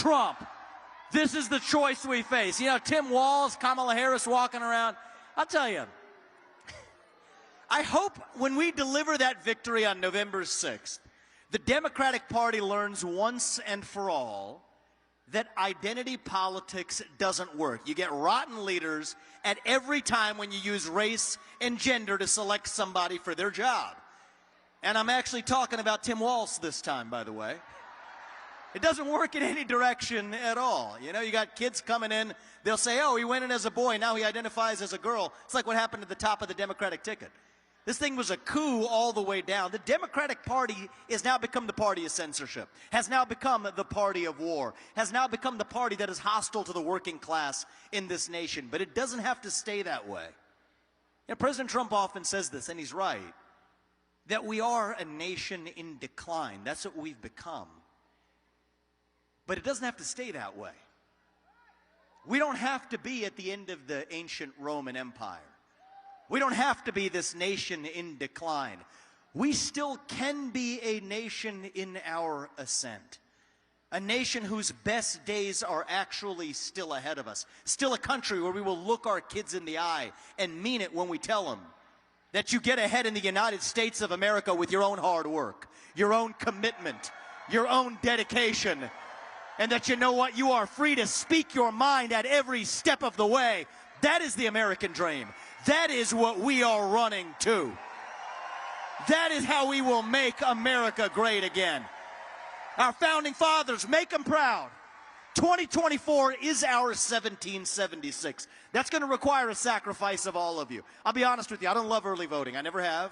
Trump. This is the choice we face. You know, Tim Walz, Kamala Harris walking around. I'll tell you, I hope when we deliver that victory on November 6th, the Democratic Party learns once and for all that identity politics doesn't work. You get rotten leaders at every time when you use race and gender to select somebody for their job. And I'm actually talking about Tim Walz this time, by the way. It doesn't work in any direction at all. You know, you got kids coming in, they'll say, oh, he went in as a boy, now he identifies as a girl. It's like what happened at the top of the Democratic ticket. This thing was a coup all the way down. The Democratic Party has now become the party of censorship, has now become the party of war, has now become the party that is hostile to the working class in this nation. But it doesn't have to stay that way. You know, President Trump often says this, and he's right, that we are a nation in decline. That's what we've become. But it doesn't have to stay that way. We don't have to be at the end of the ancient Roman Empire. We don't have to be this nation in decline. We still can be a nation in our ascent. A nation whose best days are actually still ahead of us. Still a country where we will look our kids in the eye and mean it when we tell them that you get ahead in the United States of America with your own hard work, your own commitment, your own dedication, and that you know what, you are free to speak your mind at every step of the way. That is the American dream. That is what we are running to. That is how we will make America great again. Our founding fathers, make them proud. 2024 is our 1776. That's going to require a sacrifice of all of you. I'll be honest with you, I don't love early voting. I never have.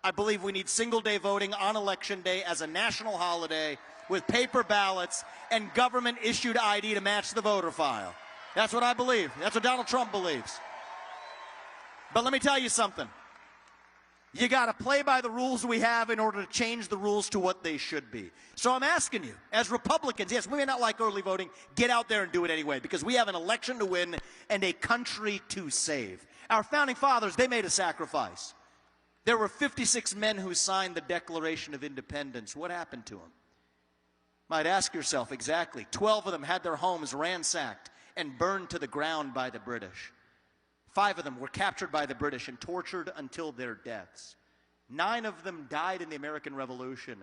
I believe we need single-day voting on Election Day as a national holiday with paper ballots and government-issued ID to match the voter file. That's what I believe. That's what Donald Trump believes. But let me tell you something. You got to play by the rules we have in order to change the rules to what they should be. So I'm asking you, as Republicans, yes, we may not like early voting, get out there and do it anyway, because we have an election to win and a country to save. Our founding fathers, they made a sacrifice. There were 56 men who signed the Declaration of Independence. What happened to them? Might ask yourself exactly. 12 of them had their homes ransacked and burned to the ground by the British. 5 of them were captured by the British and tortured until their deaths. 9 of them died in the American Revolution.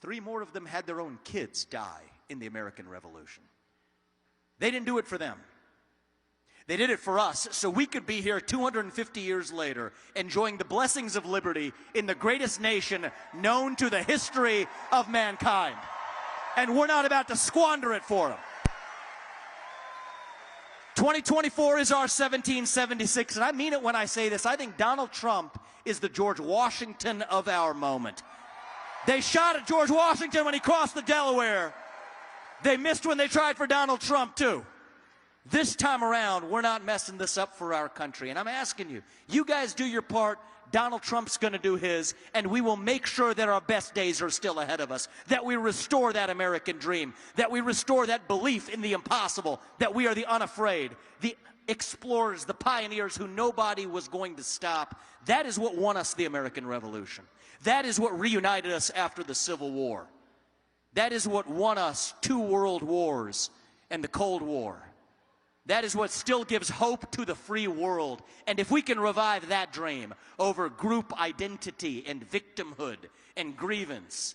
3 more of them had their own kids die in the American Revolution. They didn't do it for them. They did it for us, so we could be here 250 years later, enjoying the blessings of liberty in the greatest nation known to the history of mankind. And we're not about to squander it for them. 2024 is our 1776, and I mean it when I say this. I think Donald Trump is the George Washington of our moment. They shot at George Washington when he crossed the Delaware. They missed when they tried for Donald Trump, too. This time around, we're not messing this up for our country. And I'm asking you, you guys do your part, Donald Trump's going to do his, and we will make sure that our best days are still ahead of us, that we restore that American dream, that we restore that belief in the impossible, that we are the unafraid, the explorers, the pioneers who nobody was going to stop. That is what won us the American Revolution. That is what reunited us after the Civil War. That is what won us 2 world wars and the Cold War. That is what still gives hope to the free world. And if we can revive that dream over group identity and victimhood and grievance,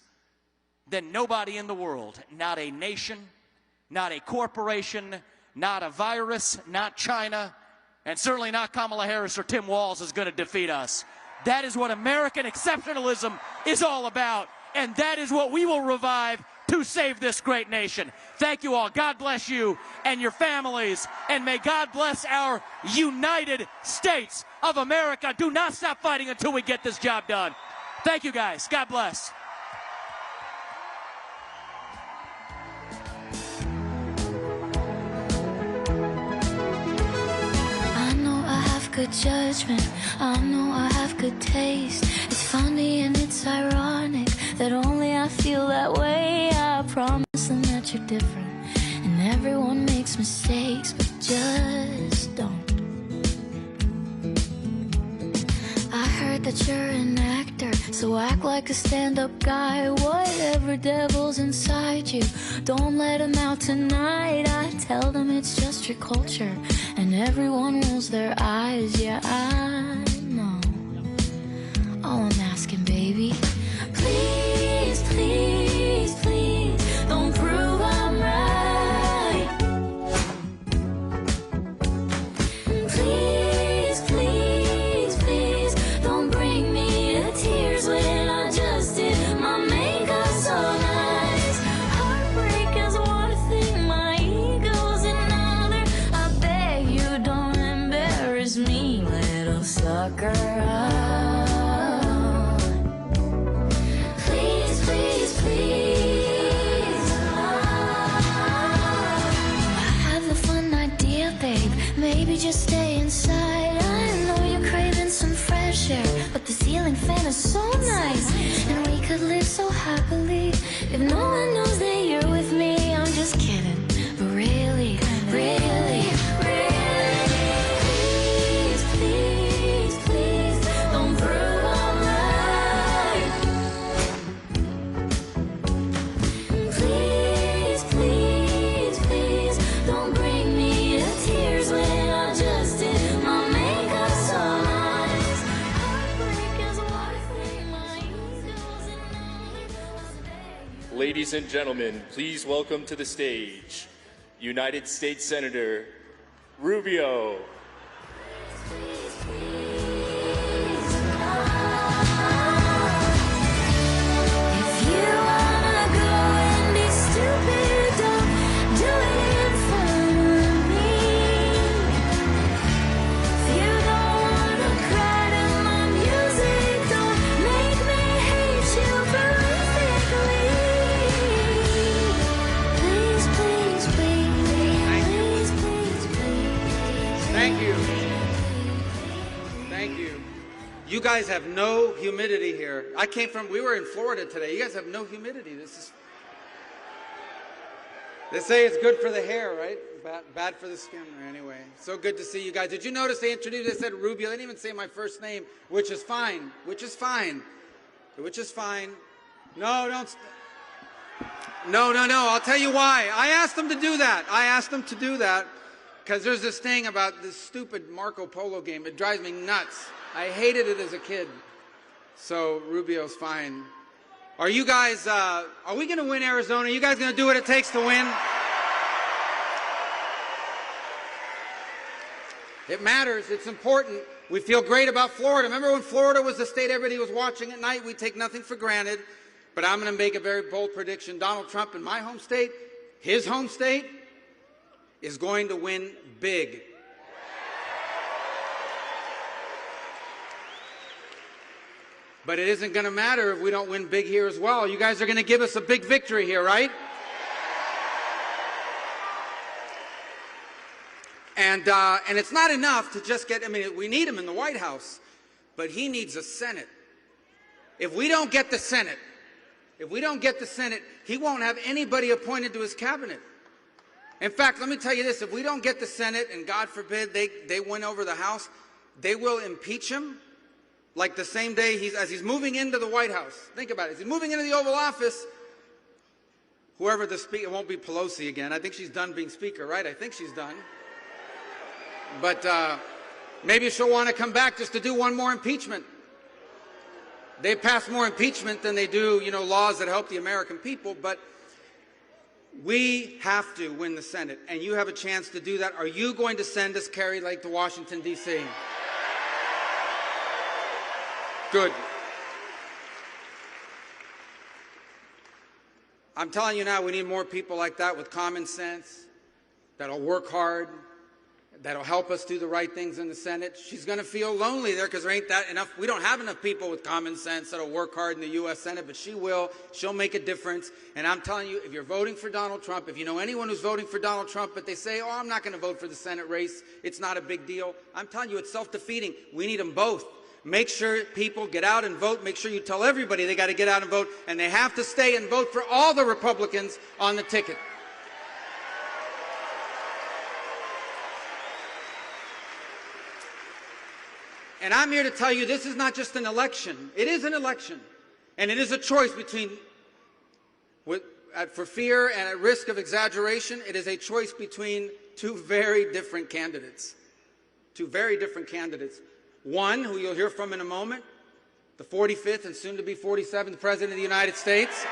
then nobody in the world, not a nation, not a corporation, not a virus, not China, and certainly not Kamala Harris or Tim Walz is going to defeat us. That is what American exceptionalism is all about, and that is what we will revive to save this great nation. Thank you all. God bless you and your families, and may God bless our United States of America. Do not stop fighting until we get this job done. Thank you, guys. God bless. I know I have good judgment. I know I have good taste. It's funny and it's ironic that only I feel that way. I promise them that you're different, and everyone makes mistakes, but just don't. I heard that you're an actor, So act like a stand-up guy, whatever devil's inside you, don't let them out tonight. I tell them it's just your culture, and everyone rolls their eyes. Yeah, I know. All I'm asking, baby, please, please, please, don't prove I'm right. Please, please, please, don't bring me to tears when I just did my makeup so nice. Heartbreak is one thing, my ego's another. I beg you don't embarrass me, little sucker. Please, please, please. I have a fun idea, babe. Maybe just stay inside. I know you're craving some fresh air, but the ceiling fan is so nice, and we could live so happily if no one knows that you're with me. I'm just kidding, but really, really, really. Please, please, please, don't prove I'm right. Please, please, please, don't bring me to tears when I just did my makeup so nice. Heartbreak is one thing, my ego's another. Ladies and gentlemen, please welcome to the stage United States Senator Rubio. Please, please. If you wanna go and be stupid, don't do it in front of me. If you don't wanna cry to my music, don't make me hate you perfectly. Please, please, please, please, please, please. Thank you. Thank you. You guys have no humidity here. We were in Florida today. You guys have no humidity. They say it's good for the hair, right? Bad for the skin. Anyway, so good to see you guys. Did you notice they said Rubio? They didn't even say my first name, which is fine. Which is fine. Which is fine. No, don't. No. I'll tell you why. I asked them to do that. Because there's this thing about this stupid Marco Polo game. It drives me nuts. I hated it as a kid. So Rubio's fine. Are you guys, are we going to win Arizona? Are you guys going to do what it takes to win? It matters. It's important. We feel great about Florida. Remember when Florida was the state everybody was watching at night? We take nothing for granted. But I'm going to make a very bold prediction. Donald Trump in my home state, his home state, is going to win big. But it isn't going to matter if we don't win big here as well. You guys are going to give us a big victory here, right? And it's not enough to just get, we need him in the White House, but he needs a Senate. If we don't get the Senate, he won't have anybody appointed to his cabinet. In fact, let me tell you this, if we don't get the Senate, and God forbid they win over the House, they will impeach him like the same day as he's moving into the White House. Think about it. As he's moving into the Oval Office, whoever the speaker, it won't be Pelosi again. I think she's done being speaker, right? I think she's done. But maybe she'll want to come back just to do one more impeachment. They pass more impeachment than they do, laws that help the American people, but we have to win the Senate, and you have a chance to do that. Are you going to send us, Carrie Lake, to Washington, D.C.? Good. I'm telling you now, we need more people like that with common sense, that'll work hard, that'll help us do the right things in the Senate. She's going to feel lonely there because there ain't that enough. We don't have enough people with common sense that'll work hard in the U.S. Senate, but she will. She'll make a difference. And I'm telling you, if you're voting for Donald Trump, if you know anyone who's voting for Donald Trump, but they say, oh, I'm not going to vote for the Senate race, it's not a big deal, I'm telling you, it's self-defeating. We need them both. Make sure people get out and vote. Make sure you tell everybody they got to get out and vote, and they have to stay and vote for all the Republicans on the ticket. And I'm here to tell you this is not just an election. It is an election. And it is a choice between, for fear and at risk of exaggeration, it is a choice between two very different candidates. Two very different candidates. One, who you'll hear from in a moment, the 45th and soon to be 47th President of the United States.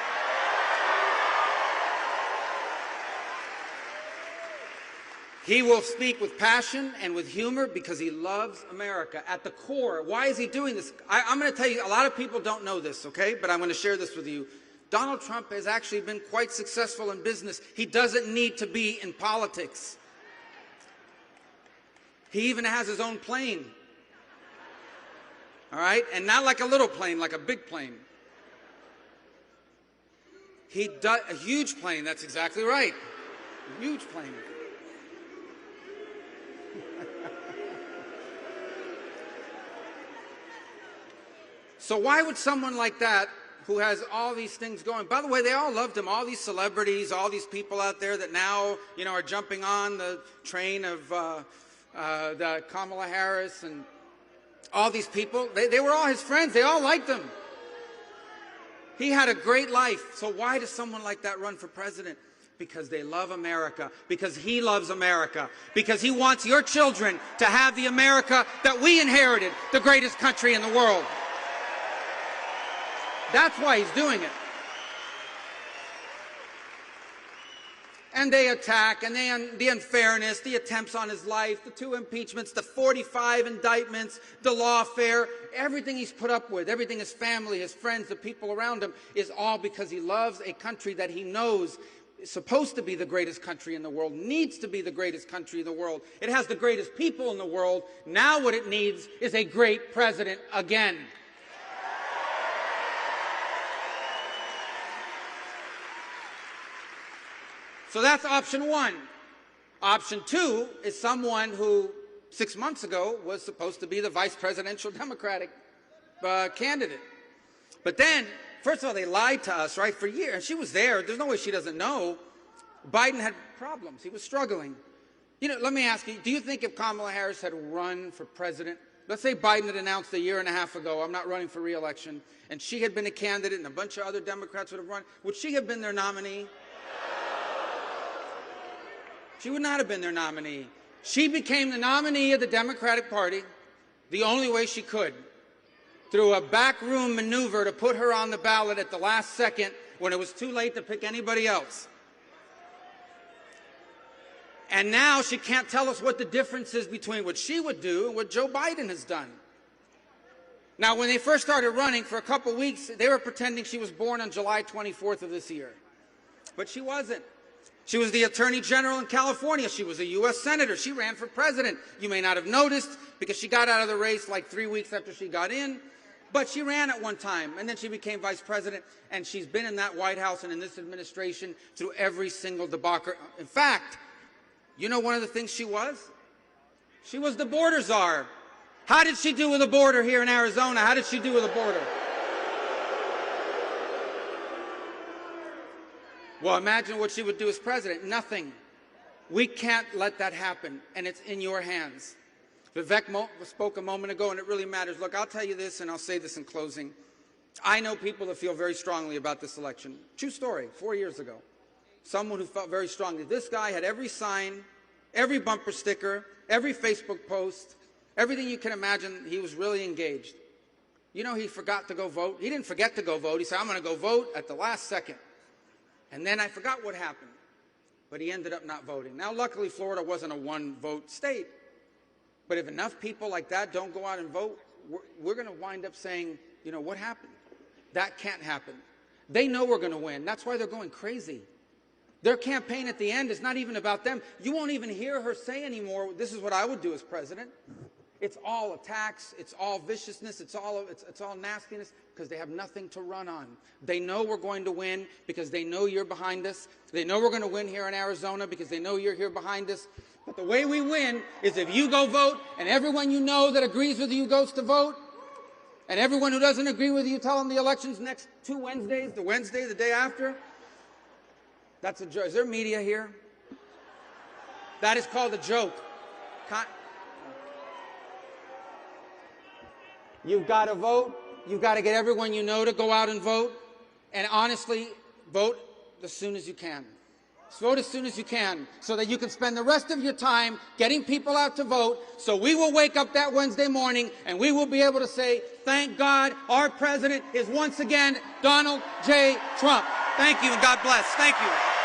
He will speak with passion and with humor because he loves America at the core. Why is he doing this? I'm going to tell you, a lot of people don't know this, okay? But I'm going to share this with you. Donald Trump has actually been quite successful in business. He doesn't need to be in politics. He even has his own plane. All right? And not like a little plane, like a big plane. He does a huge plane, that's exactly right. A huge plane. So why would someone like that, who has all these things going, by the way, they all loved him, all these celebrities, all these people out there that now, you know, are jumping on the train of the Kamala Harris and all these people, they were all his friends, they all liked him. He had a great life. So why does someone like that run for president? Because they love America, because he loves America, because he wants your children to have the America that we inherited, the greatest country in the world. That's why he's doing it. And they attack, and the unfairness, the attempts on his life, the 2 impeachments, the 45 indictments, the lawfare, everything he's put up with, everything his family, his friends, the people around him, is all because he loves a country that he knows is supposed to be the greatest country in the world, needs to be the greatest country in the world. It has the greatest people in the world. Now what it needs is a great president again. So that's option one. Option two is someone who 6 months ago was supposed to be the vice presidential Democratic candidate. But then, first of all, they lied to us, right, for years. And she was there. There's no way she doesn't know. Biden had problems. He was struggling. You know, let me ask you, do you think if Kamala Harris had run for president, let's say Biden had announced a year and a half ago, I'm not running for re-election, and she had been a candidate and a bunch of other Democrats would have run, would she have been their nominee? She would not have been their nominee. She became the nominee of the Democratic Party the only way she could, through a backroom maneuver to put her on the ballot at the last second when it was too late to pick anybody else. And now she can't tell us what the difference is between what she would do and what Joe Biden has done. Now, when they first started running, for a couple weeks, they were pretending she was born on July 24th of this year. But she wasn't. She was the Attorney General in California. She was a U.S. Senator. She ran for president. You may not have noticed because she got out of the race like 3 weeks after she got in. But she ran at one time, and then she became vice president, and she's been in that White House and in this administration through every single debacle. In fact, you know one of the things she was? She was the border czar. How did she do with the border here in Arizona? How did she do with the border? Well, imagine what she would do as president. Nothing. We can't let that happen, and it's in your hands. Vivek spoke a moment ago, and it really matters. Look, I'll tell you this, and I'll say this in closing. I know people that feel very strongly about this election. True story, 4 years ago. Someone who felt very strongly. This guy had every sign, every bumper sticker, every Facebook post, everything you can imagine. He was really engaged. You know, he forgot to go vote. He didn't forget to go vote. He said, I'm going to go vote at the last second. And then I forgot what happened. But he ended up not voting. Now, luckily, Florida wasn't a one-vote state. But if enough people like that don't go out and vote, we're going to wind up saying, you know, what happened? That can't happen. They know we're going to win. That's why they're going crazy. Their campaign at the end is not even about them. You won't even hear her say anymore, this is what I would do as president. It's all attacks. It's all viciousness. It's all nastiness because they have nothing to run on. They know we're going to win because they know you're behind us. They know we're going to win here in Arizona because they know you're here behind us. But the way we win is if you go vote and everyone you know that agrees with you goes to vote, and everyone who doesn't agree with you tell them the election's next 2 Wednesdays, the Wednesday, the day after. That's a joke. Is there media here? That is called a joke. You've got to vote. You've got to get everyone you know to go out and vote. And honestly, vote as soon as you can. Vote as soon as you can so that you can spend the rest of your time getting people out to vote, so we will wake up that Wednesday morning and we will be able to say, thank God our president is once again Donald J. Trump. Thank you and God bless. Thank you.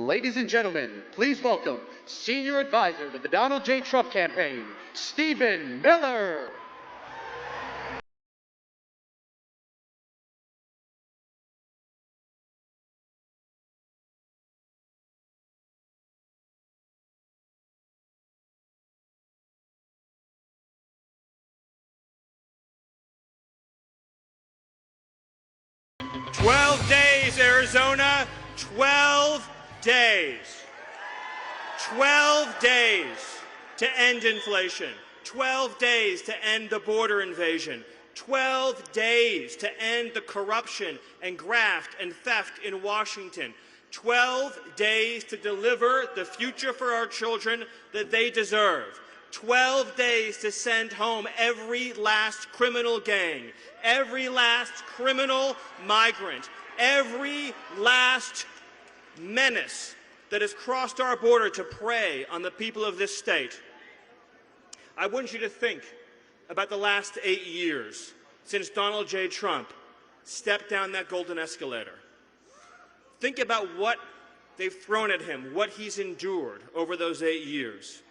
ladies and gentlemen, please welcome Senior Advisor to the Donald J. Trump campaign, Stephen Miller. Arizona, 12 days. 12 days to end inflation. 12 days to end the border invasion. 12 days to end the corruption and graft and theft in Washington. 12 days to deliver the future for our children that they deserve. 12 days to send home every last criminal gang, every last criminal migrant, every last menace that has crossed our border to prey on the people of this state. I want you to think about the last 8 years since Donald J. Trump stepped down that golden escalator. Think about what they've thrown at him, what he's endured over those 8 years.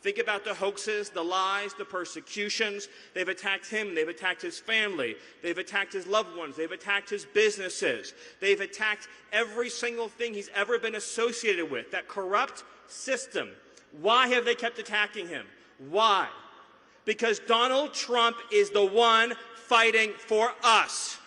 Think about the hoaxes, the lies, the persecutions. They've attacked him. They've attacked his family. They've attacked his loved ones. They've attacked his businesses. They've attacked every single thing he's ever been associated with, that corrupt system. Why have they kept attacking him? Why? Because Donald Trump is the one fighting for us.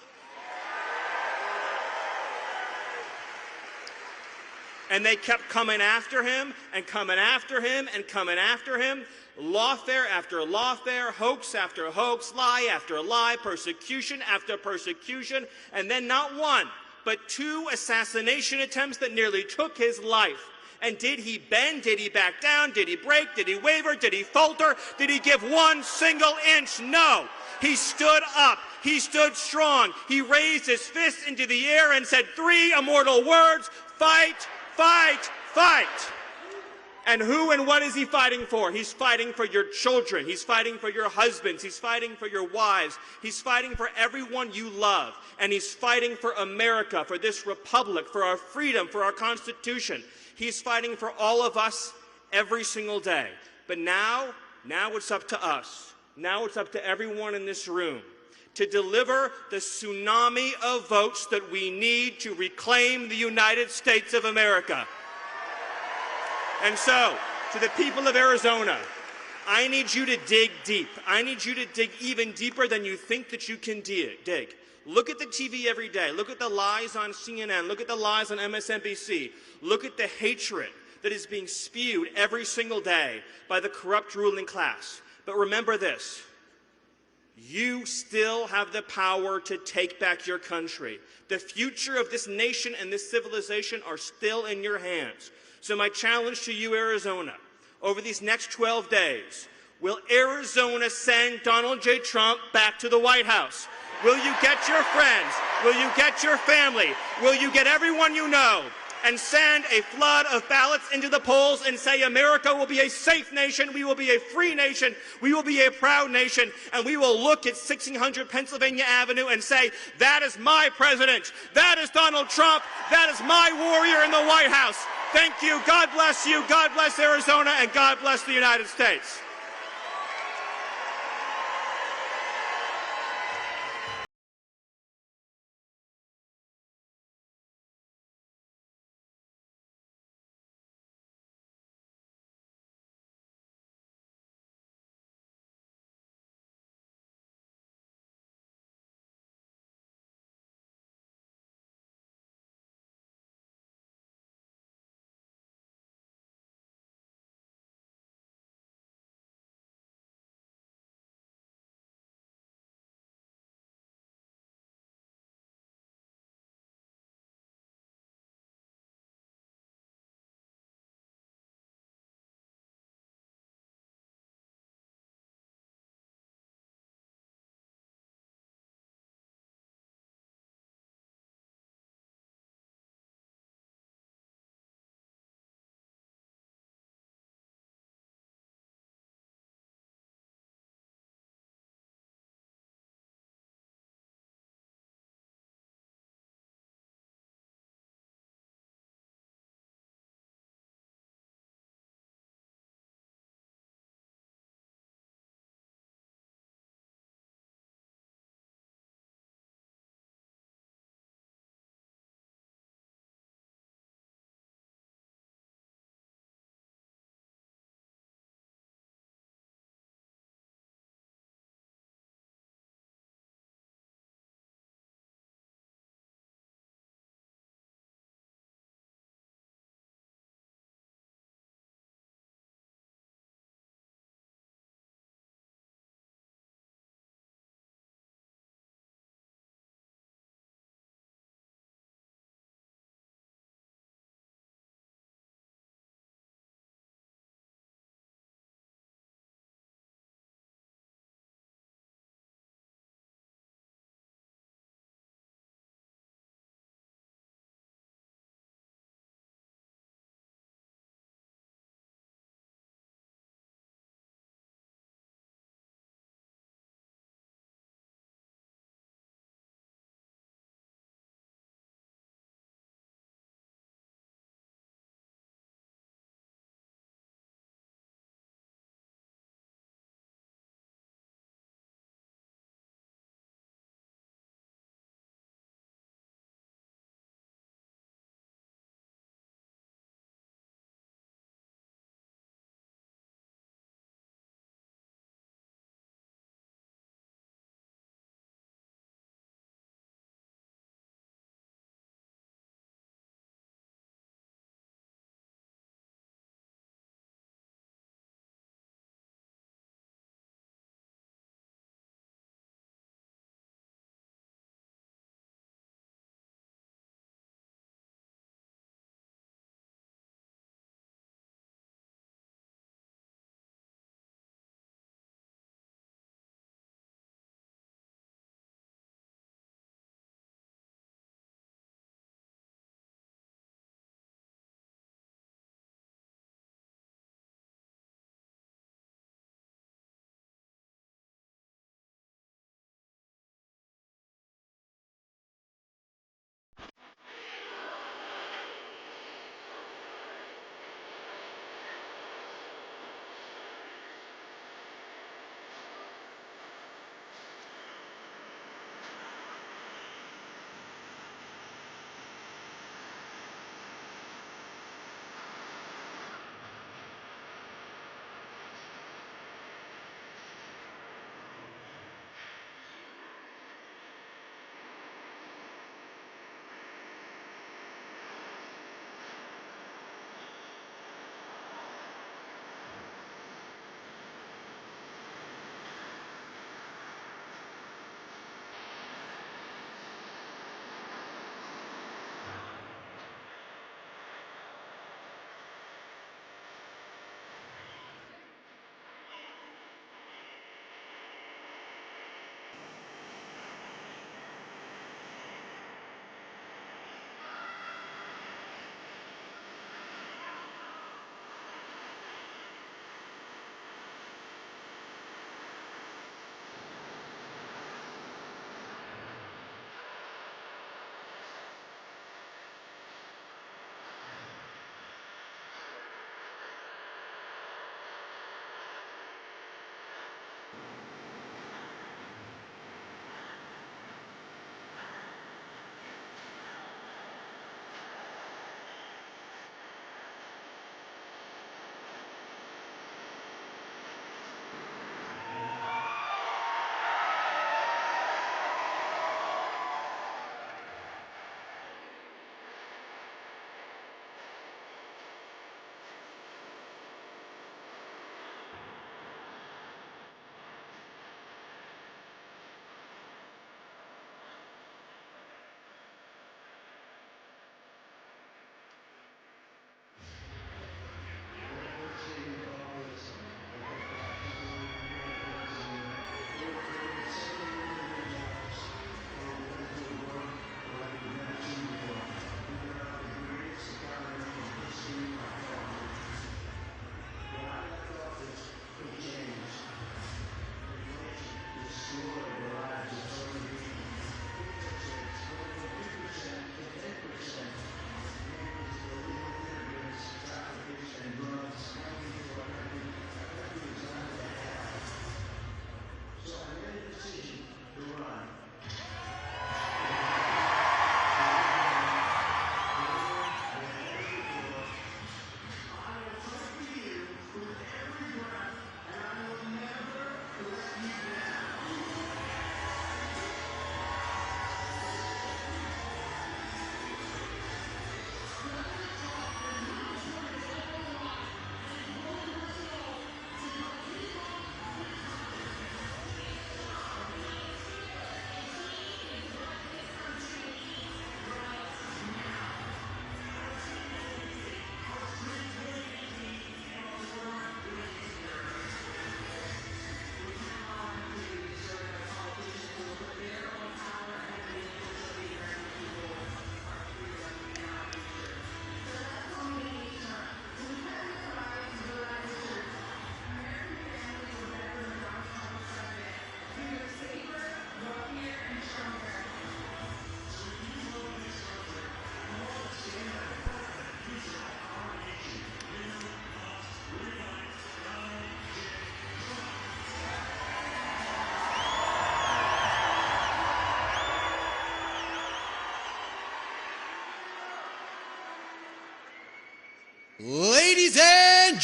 And they kept coming after him and coming after him and coming after him. Lawfare after lawfare, hoax after hoax, lie after lie, persecution after persecution, and then not one, but 2 assassination attempts that nearly took his life. And did he bend? Did he back down? Did he break? Did he waver? Did he falter? Did he give one single inch? No. He stood up. He stood strong. He raised his fist into the air and said 3 immortal words: fight, fight, fight. And who and what is he fighting for? He's fighting for your children. He's fighting for your husbands. He's fighting for your wives. He's fighting for everyone you love. And he's fighting for America, for this republic, for our freedom, for our Constitution. He's fighting for all of us every single day. But now it's up to us. Now it's up to everyone in this room to deliver the tsunami of votes that we need to reclaim the United States of America. And so, to the people of Arizona, I need you to dig deep. I need you to dig even deeper than you think that you can dig. Look at the TV every day. Look at the lies on CNN. Look at the lies on MSNBC. Look at the hatred that is being spewed every single day by the corrupt ruling class. But remember this. You still have the power to take back your country. The future of this nation and this civilization are still in your hands. So my challenge to you, Arizona, over these next 12 days, will Arizona send Donald J. Trump back to the White House? Will you get your friends? Will you get your family? Will you get everyone you know and send a flood of ballots into the polls and say America will be a safe nation, we will be a free nation, we will be a proud nation, and we will look at 1600 Pennsylvania Avenue and say, that is my president, that is Donald Trump, that is my warrior in the White House. Thank you, God bless you, God bless Arizona, and God bless the United States.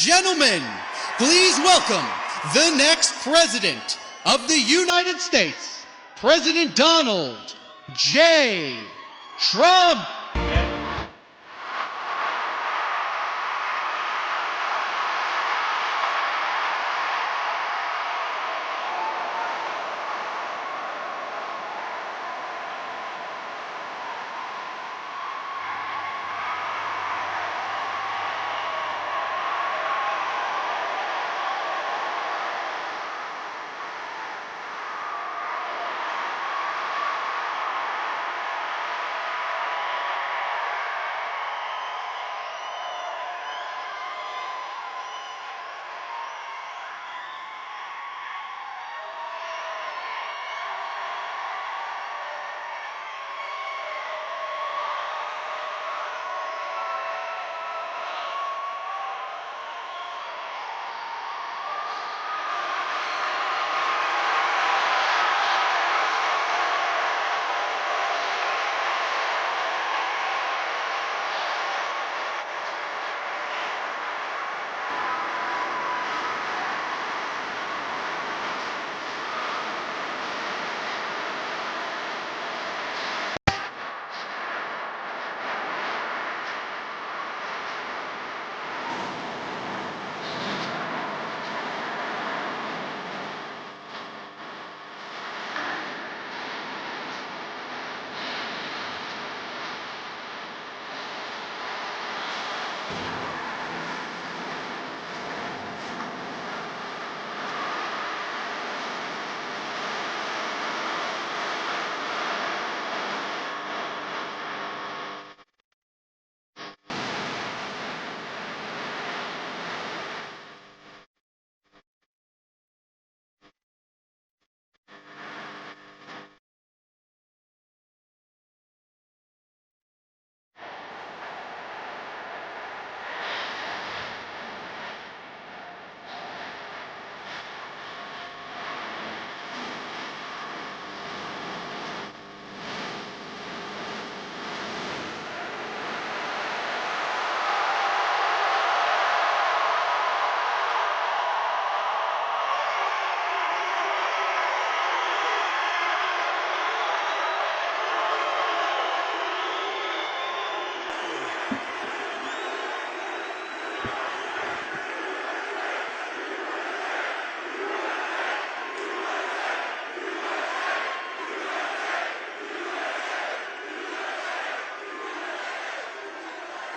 gentlemen, please welcome the next President of the United States, President Donald J. Trump.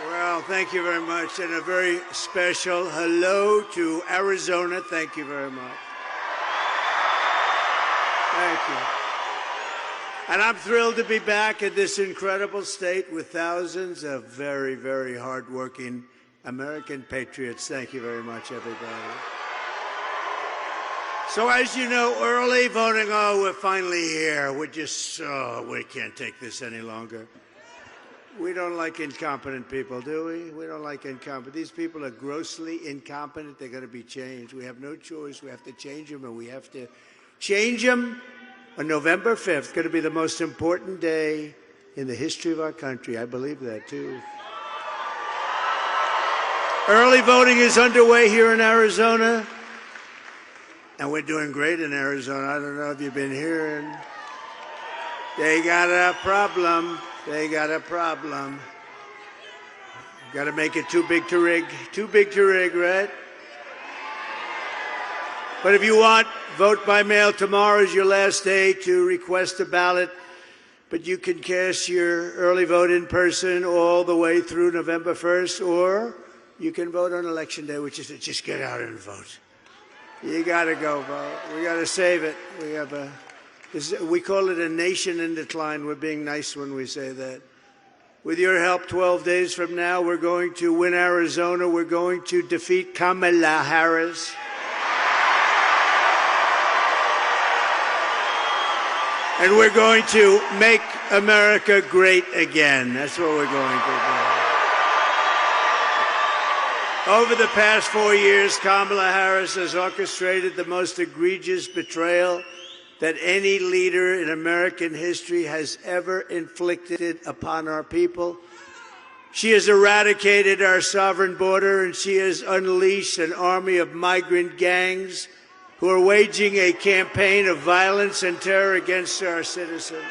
Well, thank you very much, and a very special hello to Arizona. Thank you very much. Thank you. And I'm thrilled to be back in this incredible state with thousands of very, very hardworking American patriots. Thank you very much, everybody. So as you know, early voting, we're finally here. We're just, we can't take this any longer. We don't like incompetent people, do we? We don't like incompetent. These people are grossly incompetent. They're going to be changed. We have no choice. We have to change them, and we have to change them on November 5th. It's going to be the most important day in the history of our country. I believe that, too. Early voting is underway here in Arizona, and we're doing great in Arizona. I don't know if you've been hearing. They got a problem. They got a problem. Got to make it too big to rig. Too big to rig, right? But if you want, vote by mail. Tomorrow is your last day to request a ballot. But you can cast your early vote in person all the way through November 1st, or you can vote on Election Day, which is just get out and vote. You got to go vote. We got to save it. We call it a nation in decline. We're being nice when we say that. With your help, 12 days from now, we're going to win Arizona. We're going to defeat Kamala Harris. And we're going to make America great again. That's what we're going to do. Over the past 4 years, Kamala Harris has orchestrated the most egregious betrayal that any leader in American history has ever inflicted upon our people. She has eradicated our sovereign border, and she has unleashed an army of migrant gangs who are waging a campaign of violence and terror against our citizens.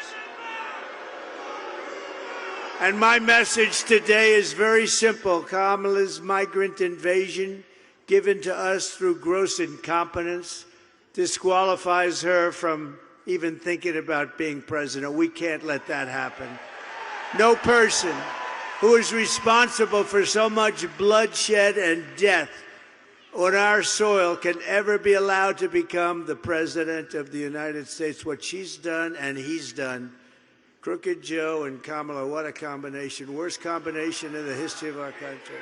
And my message today is very simple. Kamala's migrant invasion, given to us through gross incompetence, disqualifies her from even thinking about being president. We can't let that happen. No person who is responsible for so much bloodshed and death on our soil can ever be allowed to become the president of the United States. What she's done and he's done. Crooked Joe and Kamala, what a combination. Worst combination in the history of our country.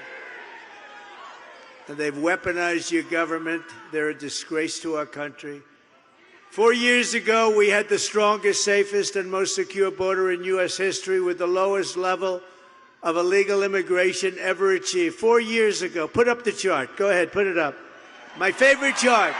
And they've weaponized your government. They're a disgrace to our country. 4 years ago, we had the strongest, safest, and most secure border in U.S. history with the lowest level of illegal immigration ever achieved. 4 years ago. Put up the chart. Go ahead, put it up. My favorite chart.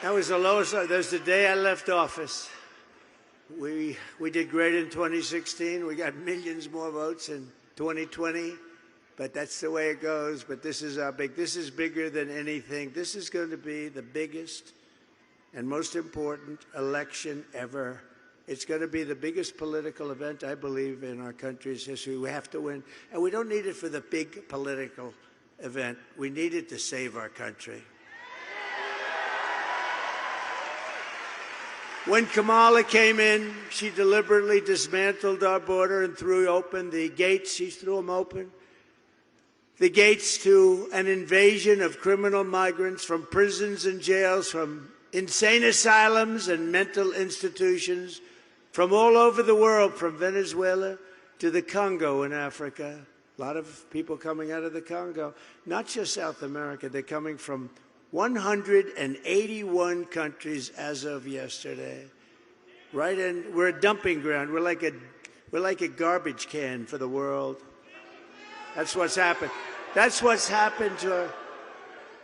That was the lowest. That was the day I left office. We did great in 2016. We got millions more votes in 2020, but that's the way it goes. But this is this is bigger than anything. This is going to be the biggest and most important election ever. It's going to be the biggest political event, I believe, in our country's history. We have to win. And we don't need it for the big political event. We need it to save our country. When Kamala came in, she deliberately dismantled our border and threw open the gates. She threw them open. The gates to an invasion of criminal migrants from prisons and jails, from insane asylums and mental institutions, from all over the world, from Venezuela to the Congo in Africa. A lot of people coming out of the Congo. Not just South America. They're coming from 181 countries as of yesterday. Right in, we're a dumping ground. We're like a garbage can for the world. That's what's happened. That's what's happened to her.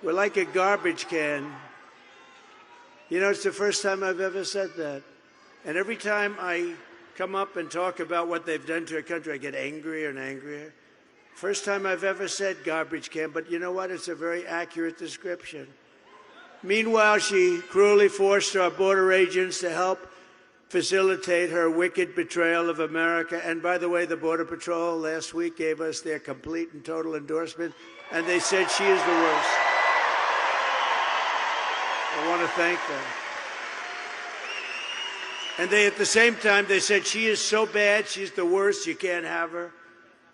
We're like a garbage can. You know, it's the first time I've ever said that. And every time I come up and talk about what they've done to a country, I get angrier and angrier. First time I've ever said garbage can, but you know what? It's a very accurate description. Meanwhile, she cruelly forced our border agents to help facilitate her wicked betrayal of America. And by the way, the Border Patrol last week gave us their complete and total endorsement, and they said she is the worst. I want to thank them. And they, at the same time, they said she is so bad, she's the worst, you can't have her.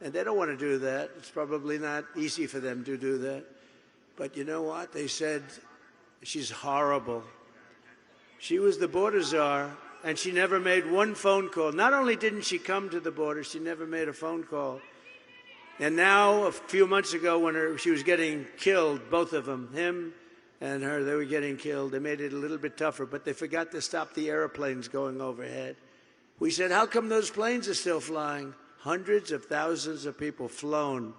And they don't want to do that. It's probably not easy for them to do that. But you know what? They said she's horrible. She was the border czar, and she never made one phone call. Not only didn't she come to the border, she never made a phone call. And now, a few months ago, when she was getting killed, both of them, him and her, they were getting killed. They made it a little bit tougher, but they forgot to stop the airplanes going overhead. We said, how come those planes are still flying? Hundreds of thousands of people flown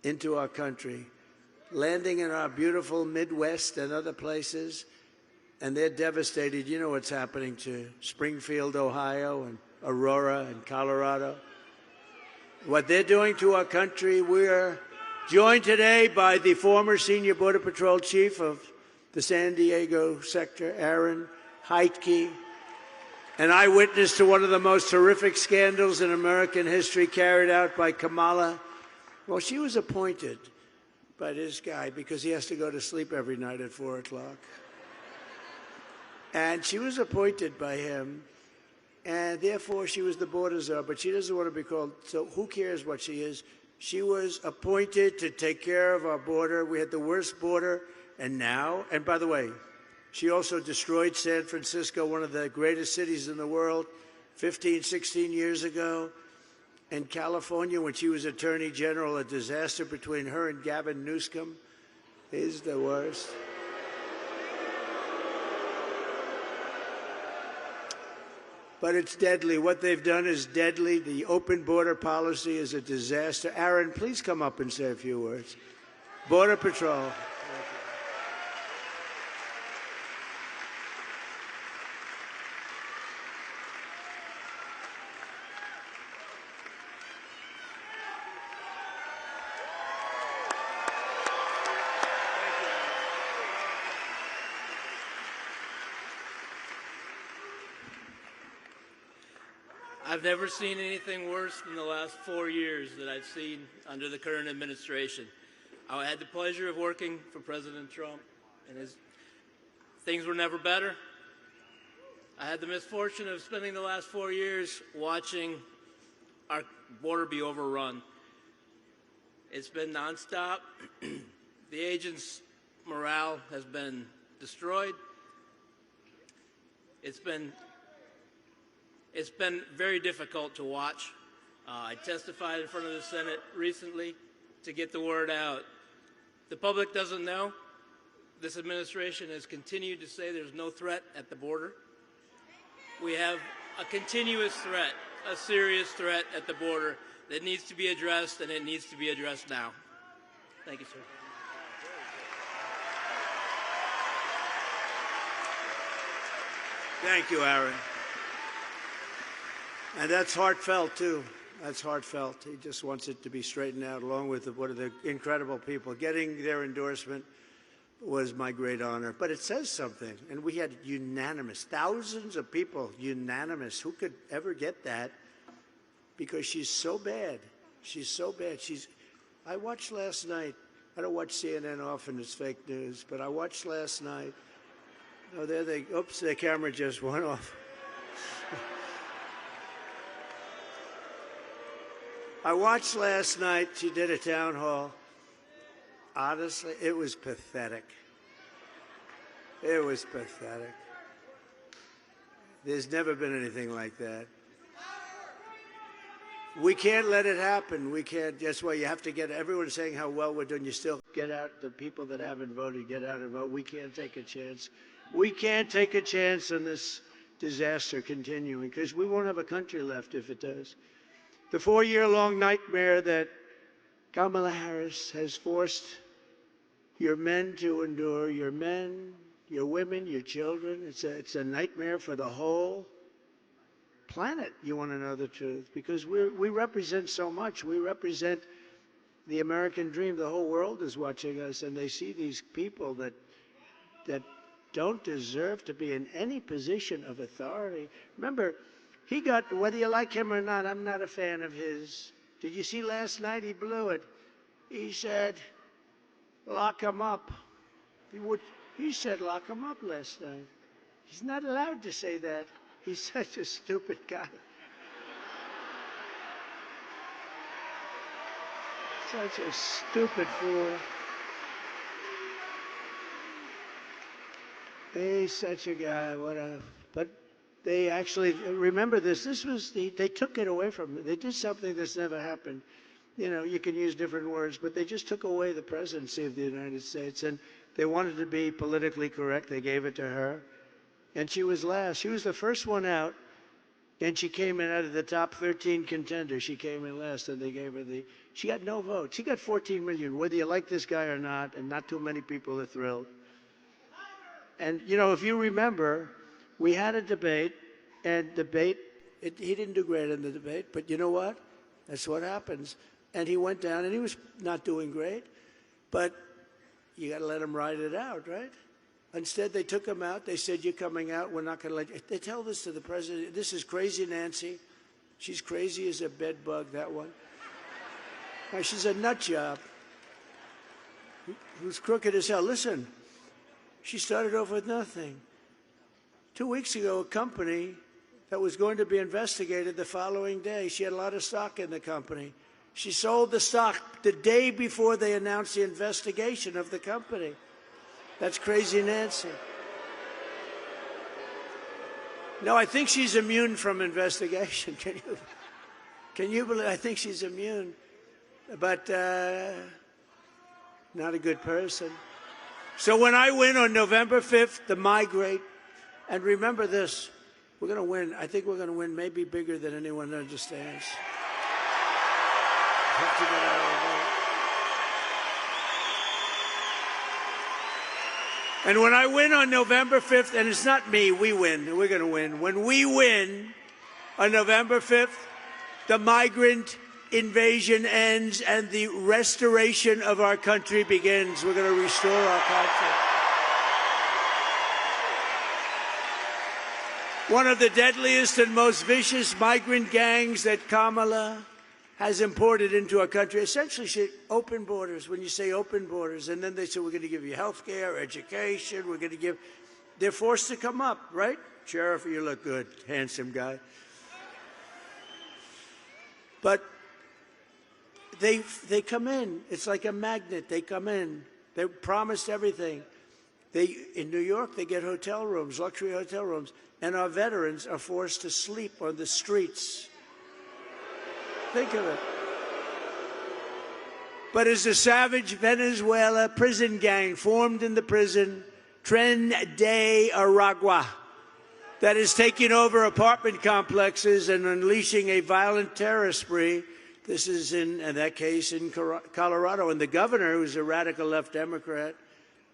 into our country, landing in our beautiful Midwest and other places, and they're devastated. You know what's happening to Springfield, Ohio, and Aurora, and Colorado. What they're doing to our country. We're joined today by the former senior Border Patrol chief of the San Diego sector, Aaron Heitke, an eyewitness to one of the most horrific scandals in American history carried out by Kamala. Well, she was appointed by this guy because he has to go to sleep every night at 4 o'clock. And she was appointed by him, and therefore she was the border czar, but she doesn't want to be called, so who cares what she is? She was appointed to take care of our border. We had the worst border, and now, and by the way, she also destroyed San Francisco, one of the greatest cities in the world, 15, 16 years ago. And California, when she was Attorney General, a disaster between her and Gavin Newsom. He's the worst. but it's deadly. What they've done is deadly. The open border policy is a disaster. Aaron, please come up and say a few words. Border Patrol. I've never seen anything worse than the last 4 years that I've seen under the current administration. I had the pleasure of working for President Trump, and things were never better. I had the misfortune of spending the last 4 years watching our border be overrun. It's been nonstop. The agents' morale has been destroyed. It's been very difficult to watch. I testified in front of the Senate recently to get the word out. The public doesn't know. This administration has continued to say there's no threat at the border. We have a continuous threat, a serious threat at the border that needs to be addressed, and it needs to be addressed now. Thank you, sir. Thank you, Aaron. And that's heartfelt, too. That's heartfelt. He just wants it to be straightened out, along with one of the incredible people. Getting their endorsement was my great honor. But it says something. And we had unanimous, thousands of people, unanimous. Who could ever get that? Because she's so bad. She's so bad. I watched last night. I don't watch CNN often. It's fake news. But I watched last night. Oh, oops, their camera just went off. I watched last night, she did a town hall. Honestly, it was pathetic. It was pathetic. There's never been anything like that. We can't let it happen. We can't. That's why you have to get everyone saying how well we're doing. You still get out the people that haven't voted, get out and vote. We can't take a chance. We can't take a chance on this disaster continuing because we won't have a country left if it does. The 4-year-long nightmare that Kamala Harris has forced your men to endure, your men, your women, your children, it's a nightmare for the whole planet, you want to know the truth, because we represent so much. We represent the American dream. The whole world is watching us, and they see these people that don't deserve to be in any position of authority. Remember, he got, whether you like him or not, I'm not a fan of his. Did you see last night? He blew it. He said, lock him up. He said, lock him up last night. He's not allowed to say that. He's such a stupid guy. Such a stupid fool. He's such a guy. But they actually, remember this, they took it away from him. They did something that's never happened. You know, you can use different words, but they just took away the presidency of the United States. And they wanted to be politically correct. They gave it to her. And she was last. She was the first one out. And she came in out of the top 13 contenders. She came in last, and they gave her she got no votes. She got 14 million, whether you like this guy or not, and not too many people are thrilled. And, you know, if you remember, we had a debate, and he didn't do great in the debate, but you know what? That's what happens. And he went down, and he was not doing great, but you got to let him ride it out, right? Instead, they took him out. They said, you're coming out. We're not going to let you. They tell this to the president. This is crazy Nancy. She's crazy as a bed bug, that one. Now, she's a nut job who's crooked as hell. Listen, she started off with nothing. 2 weeks ago, a company that was going to be investigated the following day, she had a lot of stock in the company. She sold the stock the day before they announced the investigation of the company. That's crazy Nancy. No, I think she's immune from investigation. Can you believe? I think she's immune, but not a good person. So when I win on November 5th, the migrate, and remember this, We're going to win. I think we're going to win maybe bigger than anyone understands. Have to get out of the vote. And when I win on November 5th, and it's not me, we win. We're going to win. When we win on November 5th, the migrant invasion ends and the restoration of our country begins. We're going to restore our country. One of the deadliest and most vicious migrant gangs that Kamala has imported into our country essentially said open borders. When you say open borders, and then they say we're going to give you health care, education, we're going to give, they're forced to come up, right? Sheriff, you look good, handsome guy. But they come in. It's like a magnet. They come in. They're promised everything. In New York, they get hotel rooms, luxury hotel rooms, and our veterans are forced to sleep on the streets. Think of it. But as a savage Venezuela prison gang formed in the prison, Tren de Aragua, that is taking over apartment complexes and unleashing a violent terror spree. This is in that case in Colorado. And the governor, who's a radical left Democrat,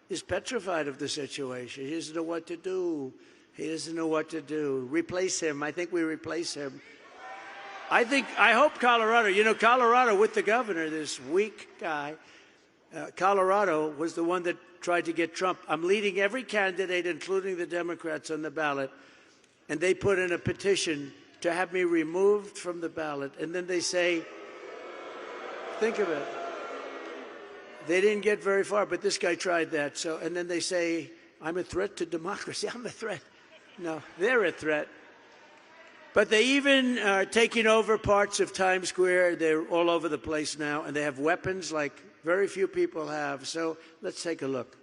is petrified of the situation. He doesn't know what to do. He doesn't know what to do. Replace him. I think we replace him. I hope Colorado, you know, Colorado with the governor, this weak guy, Colorado was the one that tried to get Trump. I'm leading every candidate, including the Democrats, on the ballot, and they put in a petition to have me removed from the ballot. And then they say, think of it. They didn't get very far, but this guy tried that. So, and then they say, I'm a threat to democracy. I'm a threat. No, they're a threat. But they even are taking over parts of Times Square. They're all over the place now, and they have weapons like very few people have. So let's take a look.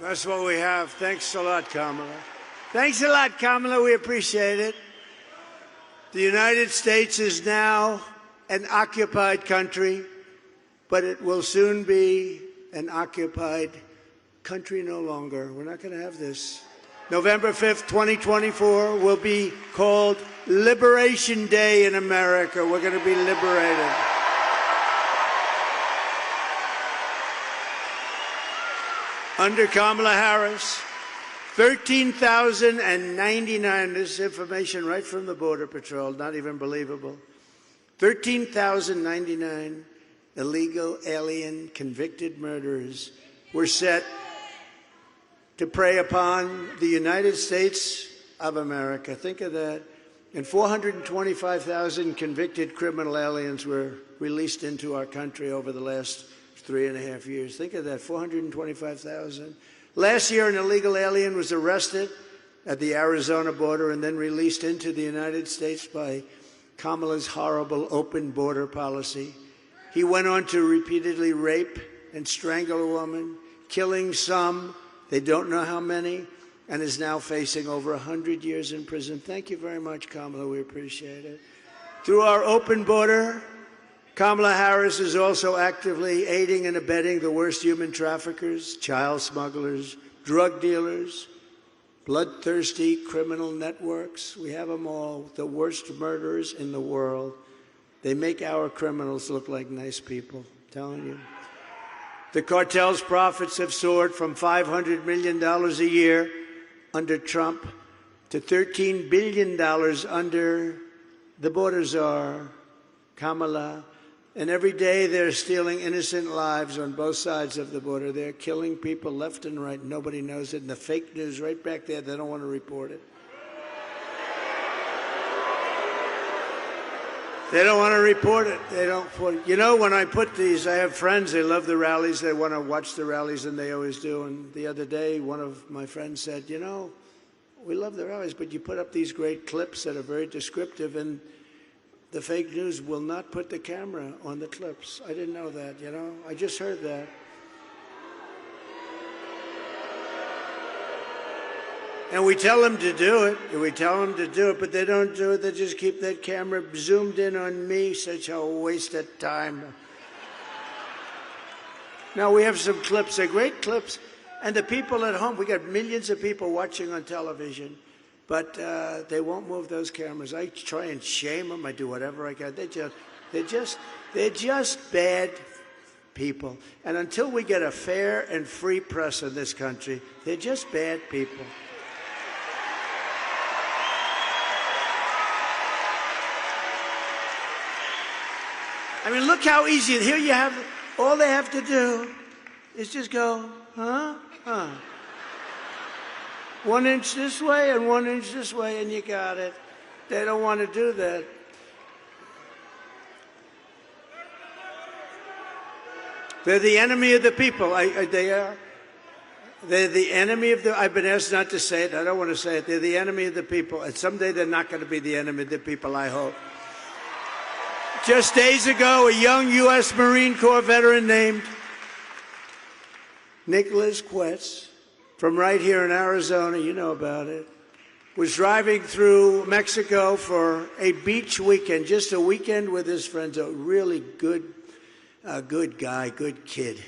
That's what we have. Thanks a lot, Kamala. Thanks a lot, Kamala. We appreciate it. The United States is now an occupied country, but it will soon be an occupied country no longer. We're not going to have this. November 5th, 2024 will be called Liberation Day in America. We're going to be liberated. Under Kamala Harris, 13,099, this is information right from the Border Patrol, not even believable, 13,099 illegal alien convicted murderers were set to prey upon the United States of America. Think of that. And 425,000 convicted criminal aliens were released into our country over the last 3.5 years. Think of that, 425,000. Last year, an illegal alien was arrested at the Arizona border and then released into the United States by Kamala's horrible open border policy. He went on to repeatedly rape and strangle a woman, killing some, they don't know how many, and is now facing over 100 years in prison. Thank you very much, Kamala. We appreciate it. Through our open border, Kamala Harris is also actively aiding and abetting the worst human traffickers, child smugglers, drug dealers, bloodthirsty criminal networks. We have them all, the worst murderers in the world. They make our criminals look like nice people, I'm telling you. The cartel's profits have soared from $500 million a year under Trump to $13 billion under the border czar, Kamala. And every day they're stealing innocent lives on both sides of the border. They're killing people left and right. Nobody knows it. And the fake news right back there, they don't want to report it. They don't want to report it. They don't. You know, when I put these, I have friends, they love the rallies. They want to watch the rallies, and they always do. And the other day, one of my friends said, you know, we love the rallies, but you put up these great clips that are very descriptive, and the fake news will not put the camera on the clips. I didn't know that, you know. I just heard that. And we tell them to do it, but they don't do it. They just keep that camera zoomed in on me. Such a waste of time. Now, we have some clips. They're great clips. And the people at home, we got millions of people watching on television, but they won't move those cameras. I try and shame them. I do whatever I can. They're just bad people. And until we get a fair and free press in this country, they're just bad people. I mean, look how easy. Here you have, all they have to do is just go, huh? 1 inch this way and 1 inch this way, and you got it. They don't want to do that. They're the enemy of the people. They are. They're the enemy of the, I've been asked not to say it. I don't want to say it. They're the enemy of the people. And someday they're not going to be the enemy of the people, I hope. Just days ago, a young U.S. Marine Corps veteran named Nicholas Quetz, from right here in Arizona, you know about it, was driving through Mexico for a beach weekend, just a weekend with his friends, a really good guy, good kid,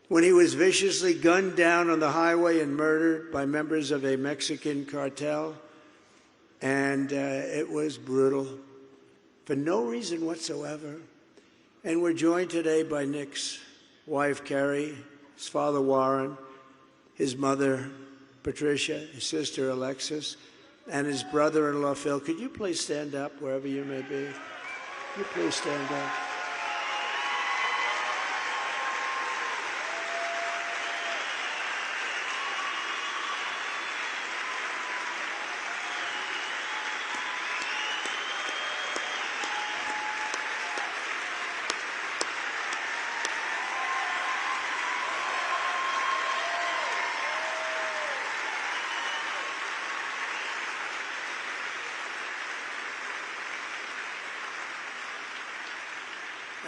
when he was viciously gunned down on the highway and murdered by members of a Mexican cartel. And it was brutal, for no reason whatsoever. And we're joined today by Nick's wife, Carrie, his father, Warren, his mother, Patricia, his sister, Alexis, and his brother-in-law, Phil. Could you please stand up wherever you may be? Could you please stand up?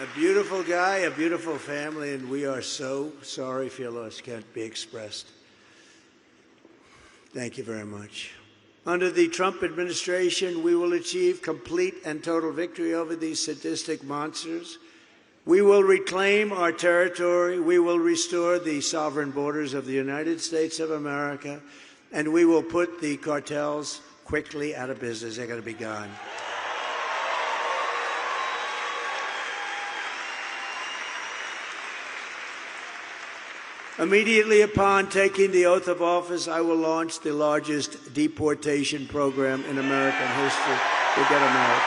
A beautiful guy, a beautiful family, and we are so sorry for your loss. Can't be expressed. Thank you very much. Under the Trump administration, we will achieve complete and total victory over these sadistic monsters. We will reclaim our territory. We will restore the sovereign borders of the United States of America, and we will put the cartels quickly out of business. They're going to be gone. Immediately upon taking the oath of office, I will launch the largest deportation program in American history. We'll get them out.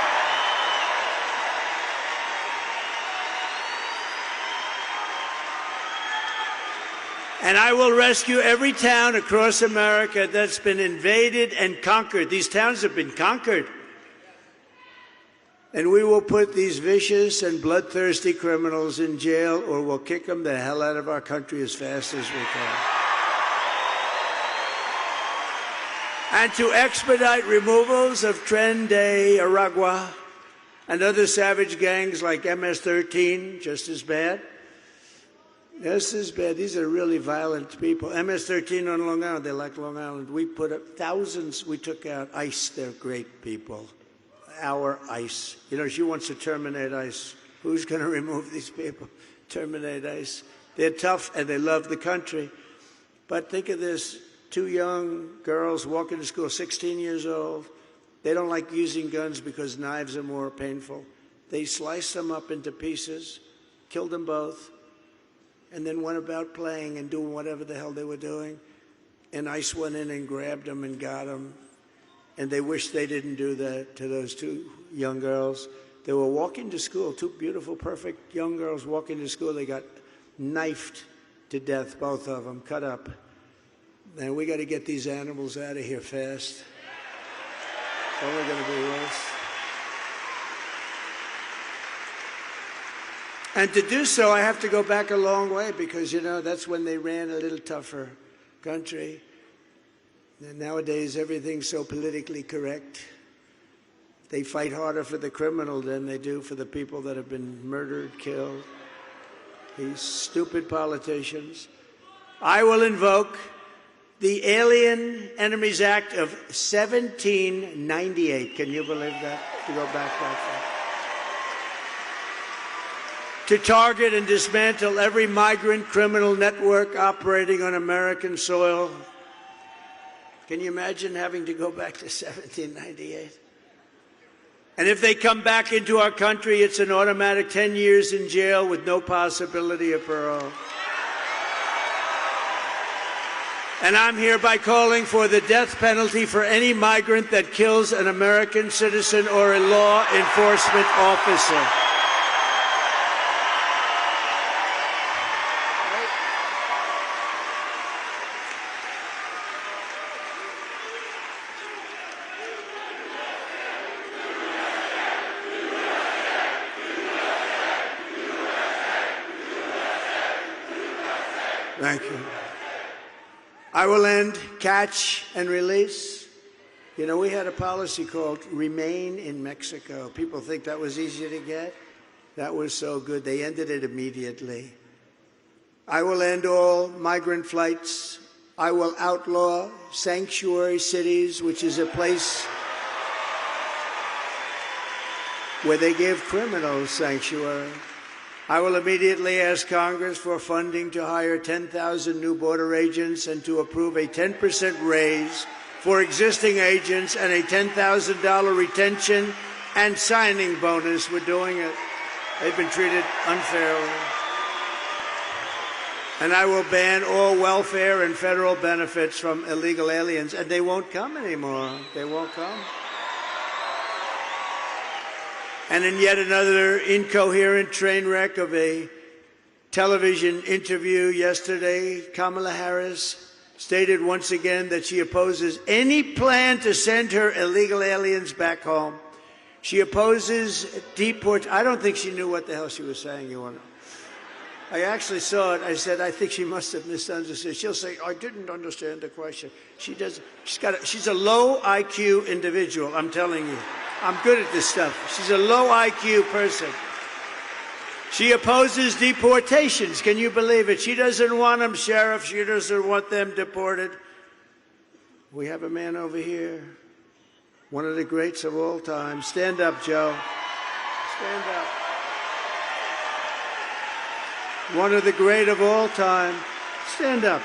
And I will rescue every town across America that's been invaded and conquered. These towns have been conquered. And we will put these vicious and bloodthirsty criminals in jail, or we'll kick them the hell out of our country as fast as we can. And to expedite removals of Tren de Aragua and other savage gangs like MS-13, just as bad. Just as bad. These are really violent people. MS-13 on Long Island, they like Long Island. We put up thousands, we took out ICE, they're great people. Our ICE. You know, she wants to terminate ICE. Who's going to remove these people? Terminate ICE. They're tough and they love the country. But think of this. 2 young girls walking to school, 16 years old. They don't like using guns because knives are more painful. They sliced them up into pieces, killed them both, and then went about playing and doing whatever the hell they were doing. And ICE went in and grabbed them and got them. And they wish they didn't do that to those 2 young girls. They were walking to school, 2 beautiful, perfect young girls walking to school. They got knifed to death, both of them, cut up. And we got to get these animals out of here fast. It's only going to be worse. And to do so, I have to go back a long way because, you know, that's when they ran a little tougher country. And nowadays, everything's so politically correct. They fight harder for the criminal than they do for the people that have been murdered, killed. These stupid politicians. I will invoke the Alien Enemies Act of 1798. Can you believe that? To go back that far. To target and dismantle every migrant criminal network operating on American soil. Can you imagine having to go back to 1798? And if they come back into our country, it's an automatic 10 years in jail with no possibility of parole. And I'm hereby calling for the death penalty for any migrant that kills an American citizen or a law enforcement officer. Thank you. I will end catch and release. You know, we had a policy called Remain in Mexico. People think that was easy to get. That was so good. They ended it immediately. I will end all migrant flights. I will outlaw sanctuary cities, which is a place where they give criminals sanctuary. I will immediately ask Congress for funding to hire 10,000 new border agents and to approve a 10% raise for existing agents and a $10,000 retention and signing bonus. We're doing it. They've been treated unfairly. And I will ban all welfare and federal benefits from illegal aliens, and they won't come anymore. They won't come. And in yet another incoherent train wreck of a television interview yesterday, Kamala Harris stated once again that she opposes any plan to send her illegal aliens back home. She opposes deportation. I don't think she knew what the hell she was saying, you want to. I actually saw it. I said, I think she must have misunderstood. She'll say, I didn't understand the question. She does. She's a low IQ individual, I'm telling you. I'm good at this stuff. She's a low IQ person. She opposes deportations. Can you believe it? She doesn't want them, Sheriff. She doesn't want them deported. We have a man over here, one of the greats of all time. Stand up, Joe. Stand up. One of the great of all time. Stand up.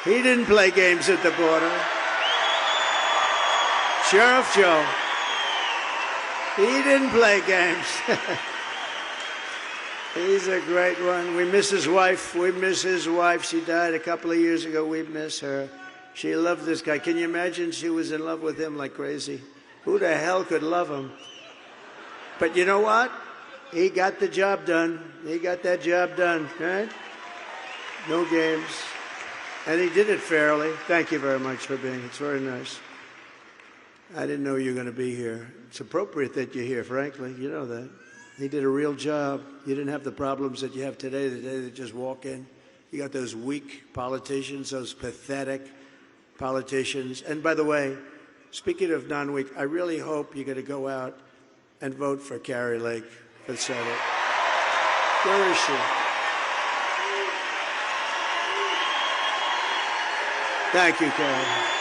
He didn't play games at the border. Sheriff Joe. He didn't play games. He's a great one. We miss his wife. We miss his wife. She died a couple of years ago. We miss her. She loved this guy. Can you imagine she was in love with him like crazy? Who the hell could love him? But you know what? He got the job done. He got that job done, right? No games. And he did it fairly. Thank you very much for being. It's very nice. I didn't know you were going to be here. It's appropriate that you're here, frankly. You know that. He did a real job. You didn't have the problems that you have today, the day they just walk in. You got those weak politicians, those pathetic politicians. And by the way, speaking of non-weak, I really hope you're going to go out and vote for Carrie Lake for the Senate. Where is she? Thank you, Carrie.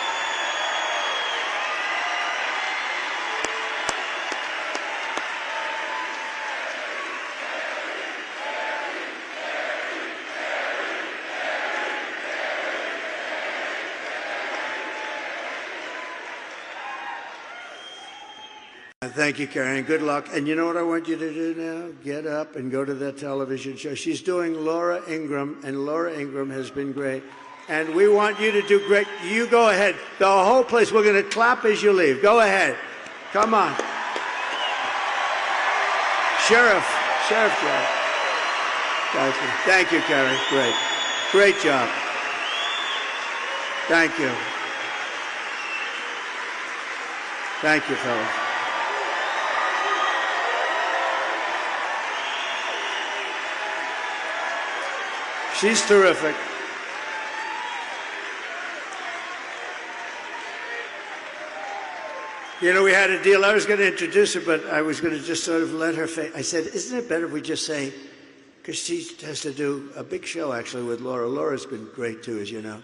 Thank you, Karen. Good luck. And you know what I want you to do now? Get up and go to that television show. She's doing Laura Ingraham, and Laura Ingraham has been great. And we want you to do great. You go ahead. The whole place, we're going to clap as you leave. Go ahead. Come on. Sheriff Joe. Thank you. Thank you, Karen. Great. Great job. Thank you. Thank you, fellas. She's terrific. You know, we had a deal. I was going to introduce her, but I was going to just sort of let her face. I said, isn't it better if we just say, because she has to do a big show, actually, with Laura. Laura's been great, too, as you know.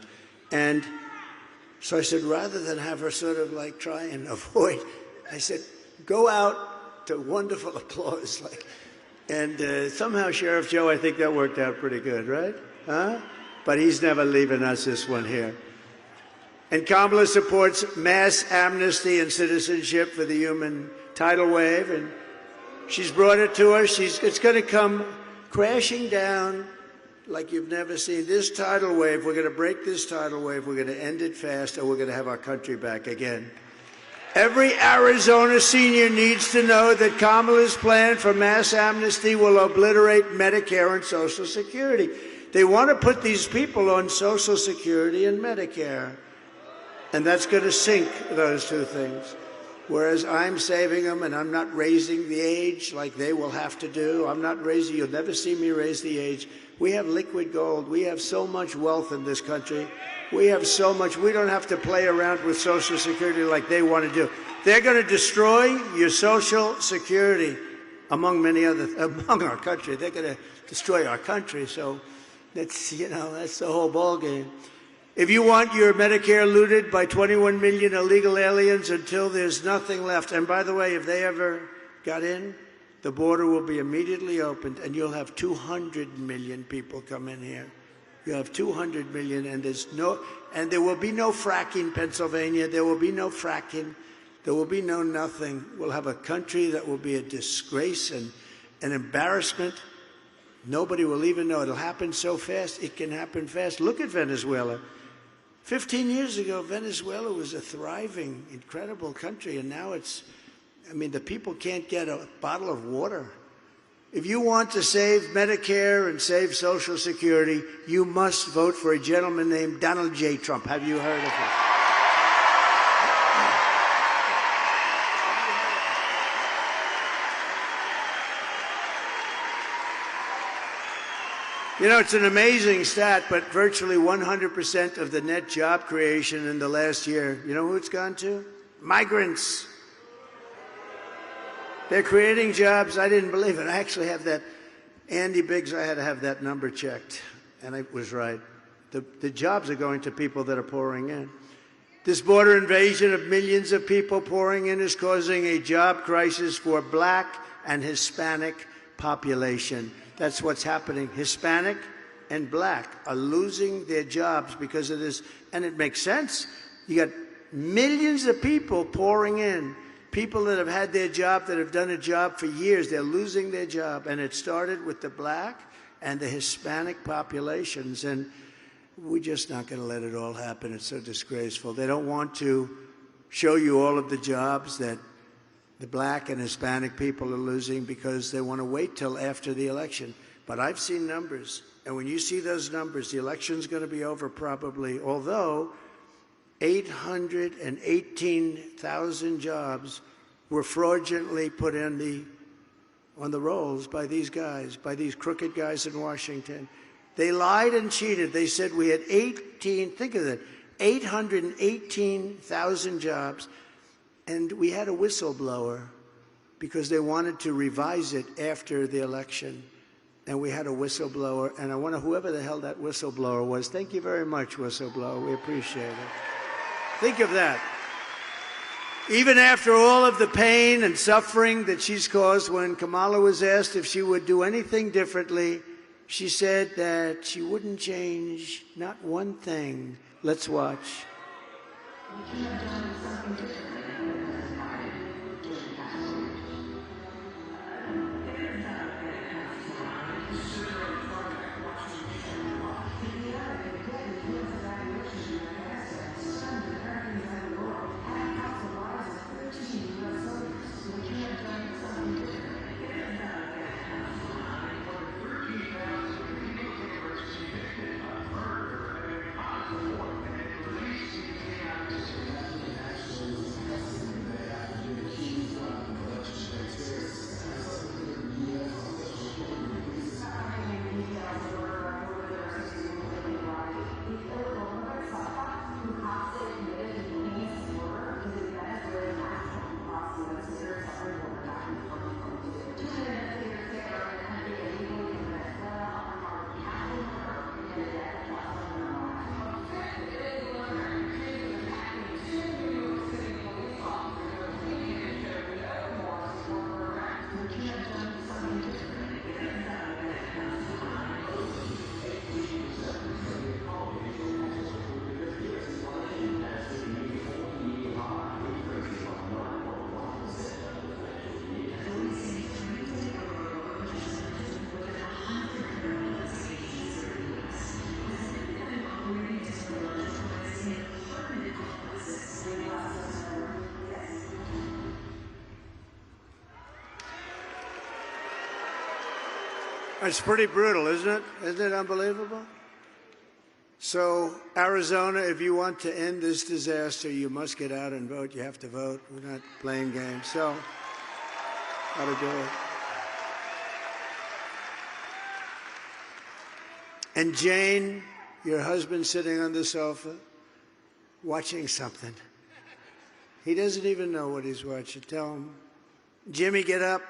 And so I said, rather than have her sort of like try and avoid, I said, go out to wonderful applause. And somehow, Sheriff Joe, I think that worked out pretty good, right? Huh? But he's never leaving us this one here. And Kamala supports mass amnesty and citizenship for the human tidal wave, and she's brought it to us. It's going to come crashing down like you've never seen. This tidal wave, we're going to break this tidal wave. We're going to end it fast, or we're going to have our country back again. Every Arizona senior needs to know that Kamala's plan for mass amnesty will obliterate Medicare and Social Security. They want to put these people on Social Security and Medicare. And that's going to sink those two things. Whereas I'm saving them, and I'm not raising the age like they will have to do. I'm not raising, you'll never see me raise the age. We have liquid gold. We have so much wealth in this country. We have so much. We don't have to play around with Social Security like they want to do. They're going to destroy your Social Security among our country. They're going to destroy our country. So that's, that's the whole ballgame. If you want your Medicare looted by 21 million illegal aliens until there's nothing left, and by the way, if they ever got in, the border will be immediately opened, and you'll have 200 million people come in here. You'll have 200 million, and there will be no fracking, Pennsylvania. There will be no fracking. There will be no nothing. We'll have a country that will be a disgrace and an embarrassment. Nobody will even know. It'll happen so fast. It can happen fast. Look at Venezuela. 15 years ago, Venezuela was a thriving, incredible country, and now the people can't get a bottle of water. If you want to save Medicare and save Social Security, you must vote for a gentleman named Donald J. Trump. Have you heard of him? You know, it's an amazing stat, but virtually 100% of the net job creation in the last year, you know who it's gone to? Migrants. They're creating jobs. I didn't believe it. I actually have that. Andy Biggs, I had to have that number checked, and I was right. The jobs are going to people that are pouring in. This border invasion of millions of people pouring in is causing a job crisis for Black and Hispanic population. That's what's happening. Hispanic and Black are losing their jobs because of this. And it makes sense. You got millions of people pouring in, people that have had their job, that have done a job for years. They're losing their job. And it started with the Black and the Hispanic populations. And we're just not going to let it all happen. It's so disgraceful. They don't want to show you all of the jobs that the Black and Hispanic people are losing because they want to wait till after the election. But I've seen numbers. And when you see those numbers, the election's going to be over probably, although 818,000 jobs were fraudulently put on the rolls by these guys, by these crooked guys in Washington. They lied and cheated. They said we had 818,000 jobs, and we had a whistleblower because they wanted to revise it after the election. And we had a whistleblower, and I wonder whoever the hell that whistleblower was. Thank you very much, whistleblower. We appreciate it. Think of that. Even after all of the pain and suffering that she's caused, when Kamala was asked if she would do anything differently, she said that she wouldn't change not one thing. Let's watch. It's pretty brutal, isn't it? Isn't it unbelievable? So, Arizona, if you want to end this disaster, you must get out and vote. You have to vote. We're not playing games. So, how to do it. And Jane, your husband sitting on the sofa, watching something. He doesn't even know what he's watching. Tell him, Jimmy, get up.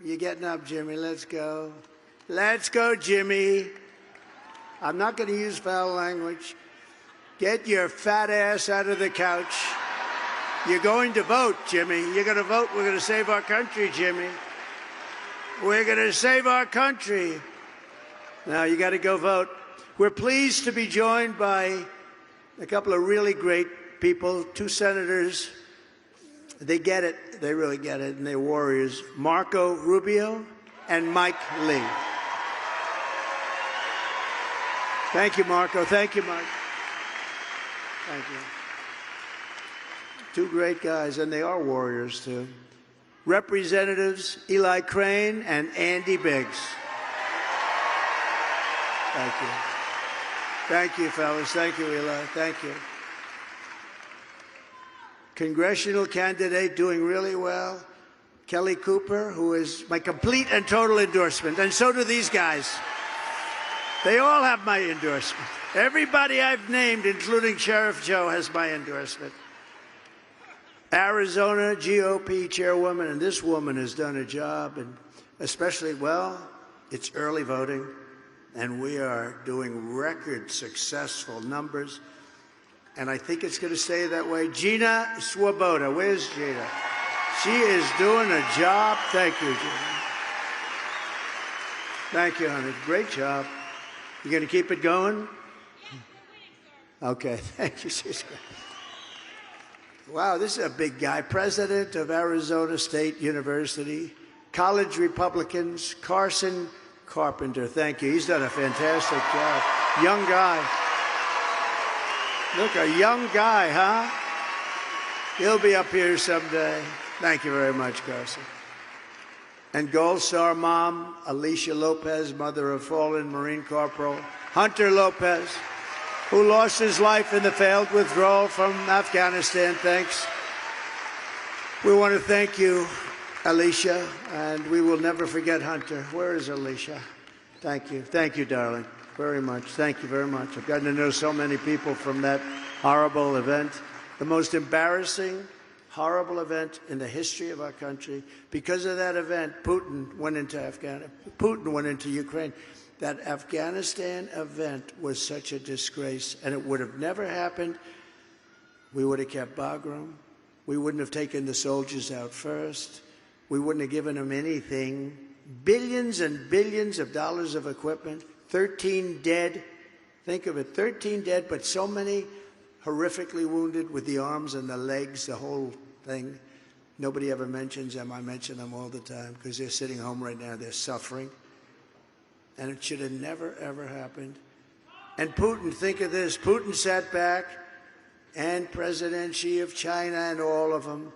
You're getting up, Jimmy. Let's go. Let's go, Jimmy. I'm not going to use foul language. Get your fat ass out of the couch. You're going to vote, Jimmy. You're going to vote. We're going to save our country, Jimmy. We're going to save our country. Now, you got to go vote. We're pleased to be joined by a couple of really great people, two senators. They get it. They really get it, and they're warriors. Marco Rubio and Mike Lee. Thank you, Marco. Thank you, Mike. Thank you. Two great guys, and they are warriors, too. Representatives Eli Crane and Andy Biggs. Thank you. Thank you, fellas. Thank you, Eli. Thank you. Congressional candidate doing really well, Kelly Cooper, who is my complete and total endorsement, and so do these guys. They all have my endorsement. Everybody I've named, including Sheriff Joe, has my endorsement. Arizona GOP chairwoman, and this woman has done a job, and especially, well, it's early voting, and we are doing record successful numbers, and I think it's going to stay that way. Gina Swoboda, where's Gina? She is doing a job. Thank you, Gina. Thank you, honey. Great job. You going to keep it going? Okay, thank you. Wow, this is a big guy. President of Arizona State University, college Republicans, Carson Carpenter. Thank you. He's done a fantastic job. Young guy. Look, a young guy, huh? He'll be up here someday. Thank you very much, Carson. and Gold Star mom, Alicia Lopez, mother of fallen Marine Corporal Hunter Lopez, who lost his life in the failed withdrawal from Afghanistan. Thanks. We want to thank you, Alicia, and we will never forget Hunter. Where is Alicia? Thank you. Thank you, darling, very much. Thank you very much. I've gotten to know so many people from that horrible event, the most embarrassing, horrible event in the history of our country. Because of that event, Putin went into Ukraine. That Afghanistan event was such a disgrace, and it would have never happened. We would have kept Bagram. We wouldn't have taken the soldiers out first. We wouldn't have given them anything. Billions and billions of dollars of equipment, 13 dead. Think of it, 13 dead, but so many horrifically wounded with the arms and the legs, the whole thing. Nobody ever mentions them. I mention them all the time because they're sitting home right now. They're suffering. And it should have never, ever happened. And Putin, think of this. Putin sat back, and President Xi of China and all of them,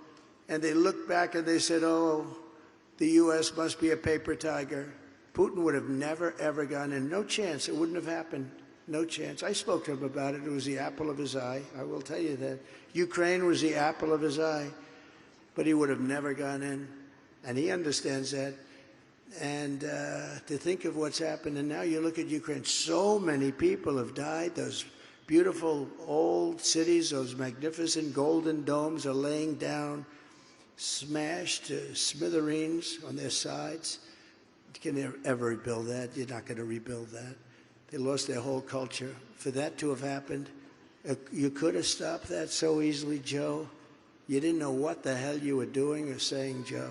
and they looked back and they said, oh, the U.S. must be a paper tiger. Putin would have never, ever gone in. No chance. It wouldn't have happened. No chance. I spoke to him about it. It was the apple of his eye. I will tell you that. Ukraine was the apple of his eye. But he would have never gone in. And he understands that. And to think of what's happened, and now you look at Ukraine, so many people have died. Those beautiful old cities, those magnificent golden domes are laying down, smashed to smithereens on their sides. Can they ever rebuild that? You're not going to rebuild that. They lost their whole culture. For that to have happened, you could have stopped that so easily, Joe. You didn't know what the hell you were doing or saying, Joe.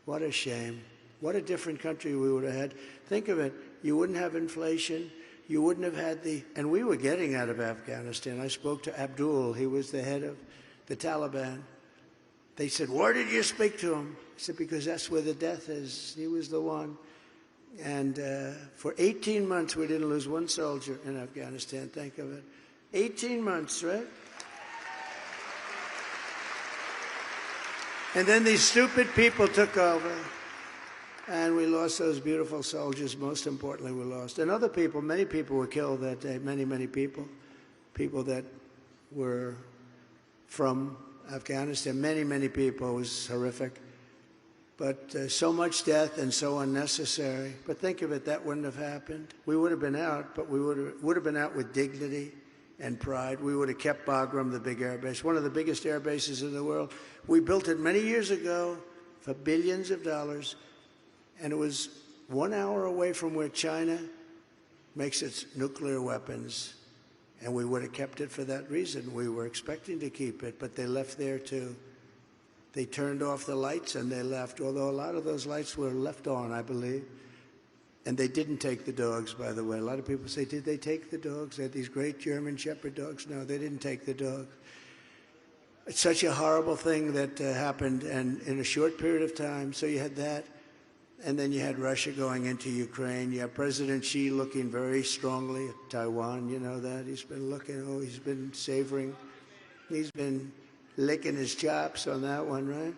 What a shame. What a different country we would have had. Think of it. You wouldn't have inflation. You wouldn't have had the... And we were getting out of Afghanistan. I spoke to Abdul. He was the head of the Taliban. They said, why did you speak to him? I said, because that's where the death is. He was the one. And for 18 months, we didn't lose one soldier in Afghanistan. Think of it. 18 months, right? And then these stupid people took over. And we lost those beautiful soldiers. Most importantly, we lost. And other people, many people were killed that day. Many, many people. People that were from Afghanistan. Many, many people. It was horrific. But so much death and so unnecessary. But think of it, that wouldn't have happened. We would have been out, but we would have been out with dignity and pride. We would have kept Bagram, the big air base, one of the biggest air bases in the world. We built it many years ago for billions of dollars. And it was 1 hour away from where China makes its nuclear weapons. And we would have kept it for that reason. We were expecting to keep it, but they left there too. They turned off the lights and they left, although a lot of those lights were left on, I believe. And they didn't take the dogs, by the way. A lot of people say, did they take the dogs? They had these great German Shepherd dogs. No, they didn't take the dogs. It's such a horrible thing that happened, and in a short period of time. So you had that. And then you had Russia going into Ukraine. You have President Xi looking very strongly at Taiwan. You know that. He's been looking, he's been savoring. He's been licking his chops on that one, right?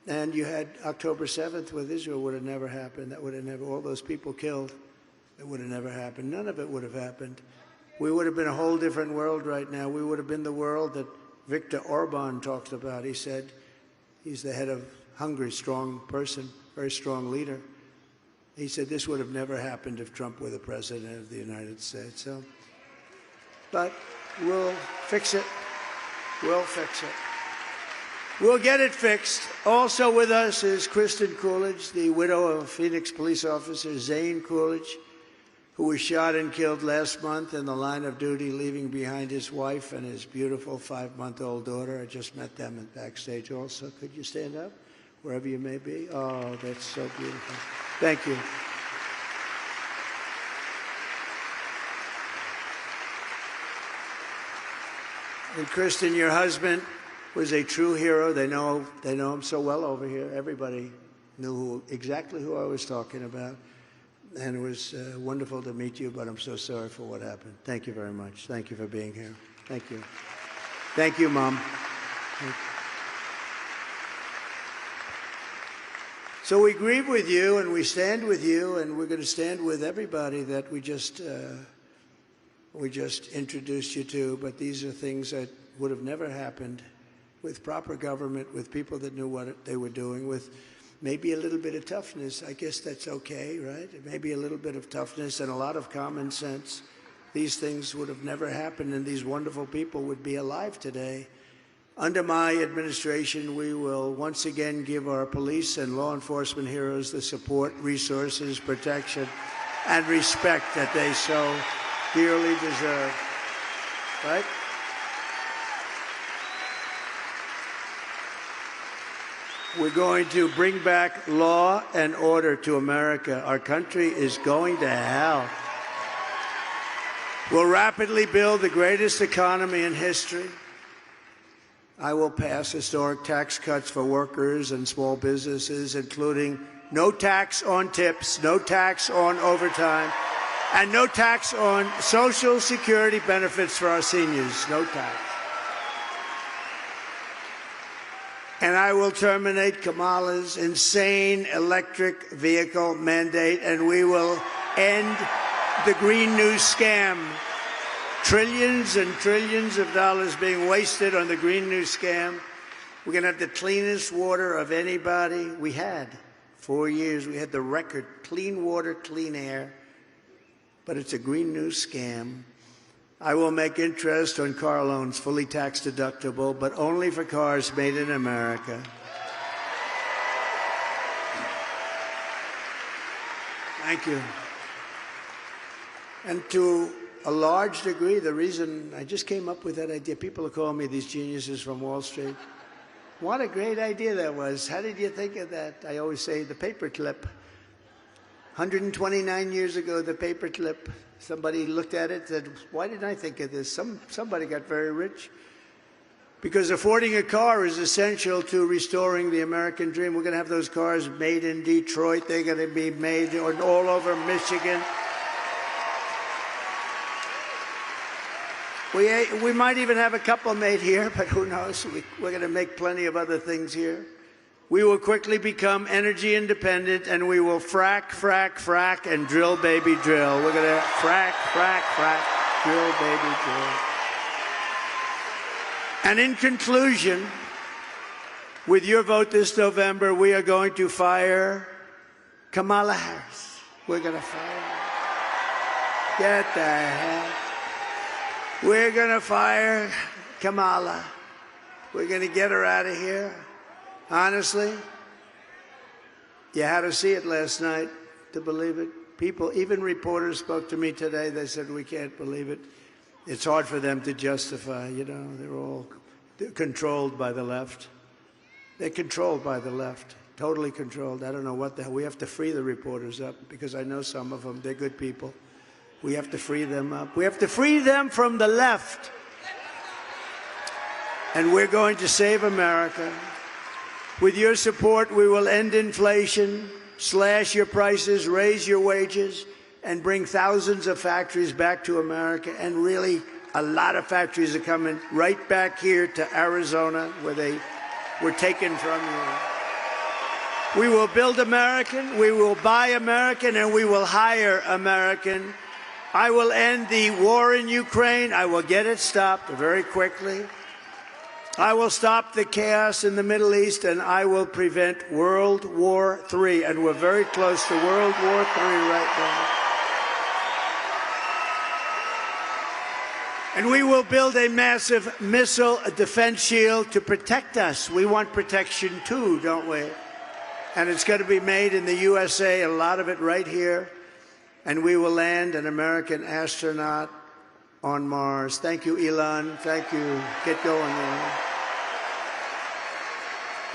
And you had October 7th with Israel. Would have never happened. That would have never, all those people killed. It would have never happened. None of it would have happened. We would have been a whole different world right now. We would have been the world that Viktor Orban talked about. He said he's the head of Hungary, strong person. Very strong leader. He said this would have never happened if Trump were the president of the United States. So, but we'll fix it. We'll fix it. We'll get it fixed. Also with us is Kristen Coolidge, the widow of Phoenix police officer Zane Coolidge, who was shot and killed last month in the line of duty, leaving behind his wife and his beautiful 5-month-old daughter. I just met them at backstage also. Could you stand up? Wherever you may be. Oh, that's so beautiful. Thank you. And Kristen, your husband was a true hero. They know him so well over here. Everybody knew exactly who I was talking about. And it was wonderful to meet you, but I'm so sorry for what happened. Thank you very much. Thank you for being here. Thank you. Thank you, Mom. Thank you. So we grieve with you, and we stand with you, and we're going to stand with everybody that we just introduced you to. But these are things that would have never happened with proper government, with people that knew what they were doing, with maybe a little bit of toughness. I guess that's okay, right? Maybe a little bit of toughness and a lot of common sense. These things would have never happened, and these wonderful people would be alive today. Under my administration, we will once again give our police and law enforcement heroes the support, resources, protection, and respect that they so dearly deserve. Right? We're going to bring back law and order to America. Our country is going to hell. We'll rapidly build the greatest economy in history. I will pass historic tax cuts for workers and small businesses, including no tax on tips, no tax on overtime, and no tax on Social Security benefits for our seniors. No tax. And I will terminate Kamala's insane electric vehicle mandate, and we will end the Green New Scam. Trillions and trillions of dollars being wasted on the Green New Scam. We're going to have the cleanest water of anybody. We had 4 years. We had the record, clean water, clean air. But it's a Green New Scam. I will make interest on car loans fully tax deductible, but only for cars made in America. Thank you. And to a large degree, the reason I just came up with that idea, people are calling me these geniuses from Wall Street. What a great idea that was. How did you think of that? I always say the paperclip. 129 years ago, the paperclip. Somebody looked at it and said, why didn't I think of this? Somebody got very rich. Because affording a car is essential to restoring the American dream. We're going to have those cars made in Detroit. They're going to be made all over Michigan. We might even have a couple made here, but who knows? We're going to make plenty of other things here. We will quickly become energy independent, and we will frack, frack, frack, and drill, baby, drill. We're going to frack, frack, frack, drill, baby, drill. And in conclusion, with your vote this November, we are going to fire Kamala Harris. We're going to fire her. Get the hell. We're going to fire Kamala. We're going to get her out of here. Honestly, you had to see it last night to believe it. People, even reporters spoke to me today. They said, we can't believe it. It's hard for them to justify, you know. They're controlled by the left. They're controlled by the left, totally controlled. I don't know what the hell. We have to free the reporters up because I know some of them. They're good people. We have to free them up. We have to free them from the left. And we're going to save America. With your support, we will end inflation, slash your prices, raise your wages, and bring thousands of factories back to America. And really, a lot of factories are coming right back here to Arizona, where they were taken from you. We will build American, we will buy American, and we will hire American. I will end the war in Ukraine. I will get it stopped very quickly. I will stop the chaos in the Middle East, and I will prevent World War III. And we're very close to World War III right now. And we will build a massive missile defense shield to protect us. We want protection too, don't we? And it's going to be made in the USA, a lot of it right here. And we will land an American astronaut on Mars. Thank you, Elon. Thank you. Get going, Elon.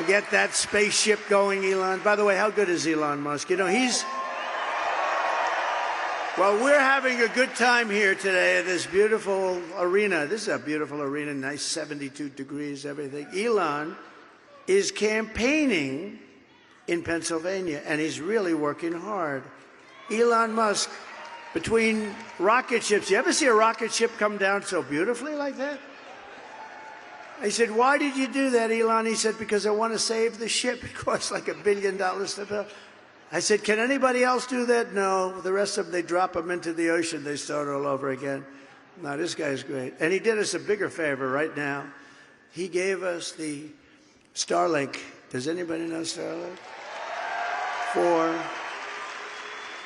Get that spaceship going, Elon. By the way, how good is Elon Musk? You know, well, we're having a good time here today at this beautiful arena. This is a beautiful arena, nice 72 degrees, everything. Elon is campaigning in Pennsylvania, and he's really working hard. Elon Musk, between rocket ships, you ever see a rocket ship come down so beautifully like that? I said, why did you do that, Elon? He said, because I want to save the ship. It costs like $1 billion to build. I said, can anybody else do that? No. The rest of them, they drop them into the ocean. They start all over again. No, this guy's great. And he did us a bigger favor right now. He gave us the Starlink. Does anybody know Starlink?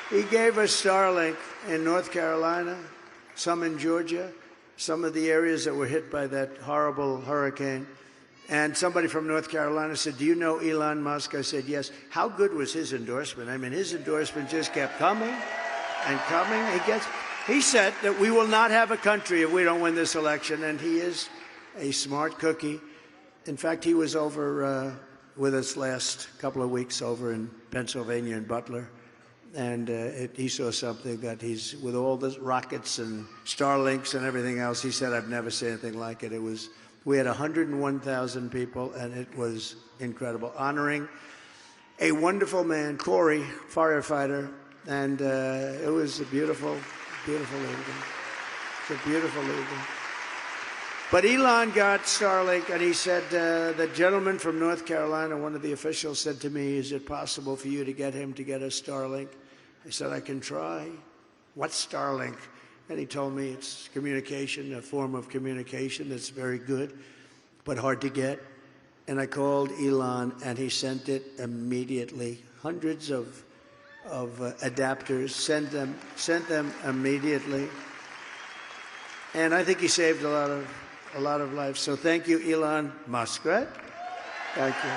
He gave us Starlink in North Carolina, some in Georgia, some of the areas that were hit by that horrible hurricane. And somebody from North Carolina said, do you know Elon Musk? I said, yes. How good was his endorsement? I mean, his endorsement just kept coming and coming. He said that we will not have a country if we don't win this election, and he is a smart cookie. In fact, he was over with us last couple of weeks over in Pennsylvania in Butler. And he saw something that he's, with all the rockets and Starlinks and everything else, he said, I've never seen anything like it. We had 101,000 people, and it was incredible. Honoring a wonderful man, Corey, firefighter, and it was a beautiful, beautiful evening. It's a beautiful evening. But Elon got Starlink, and he said, the gentleman from North Carolina, one of the officials, said to me, is it possible for you to get him to get us Starlink? I said, I can try. What's Starlink? And he told me it's communication, a form of communication that's very good, but hard to get. And I called Elon, and he sent it immediately. Hundreds of adapters, sent them immediately. And I think he saved a lot of lives. So thank you, Elon Musk, right? Thank you.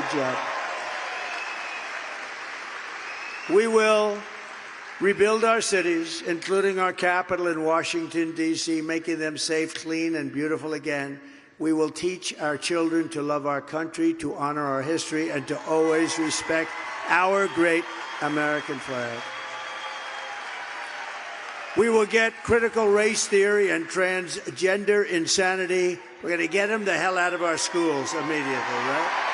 Good job. We will rebuild our cities, including our capital in Washington, D.C., making them safe, clean, and beautiful again. We will teach our children to love our country, to honor our history, and to always respect our great American flag. We will get critical race theory and transgender insanity. We're going to get them the hell out of our schools immediately, right?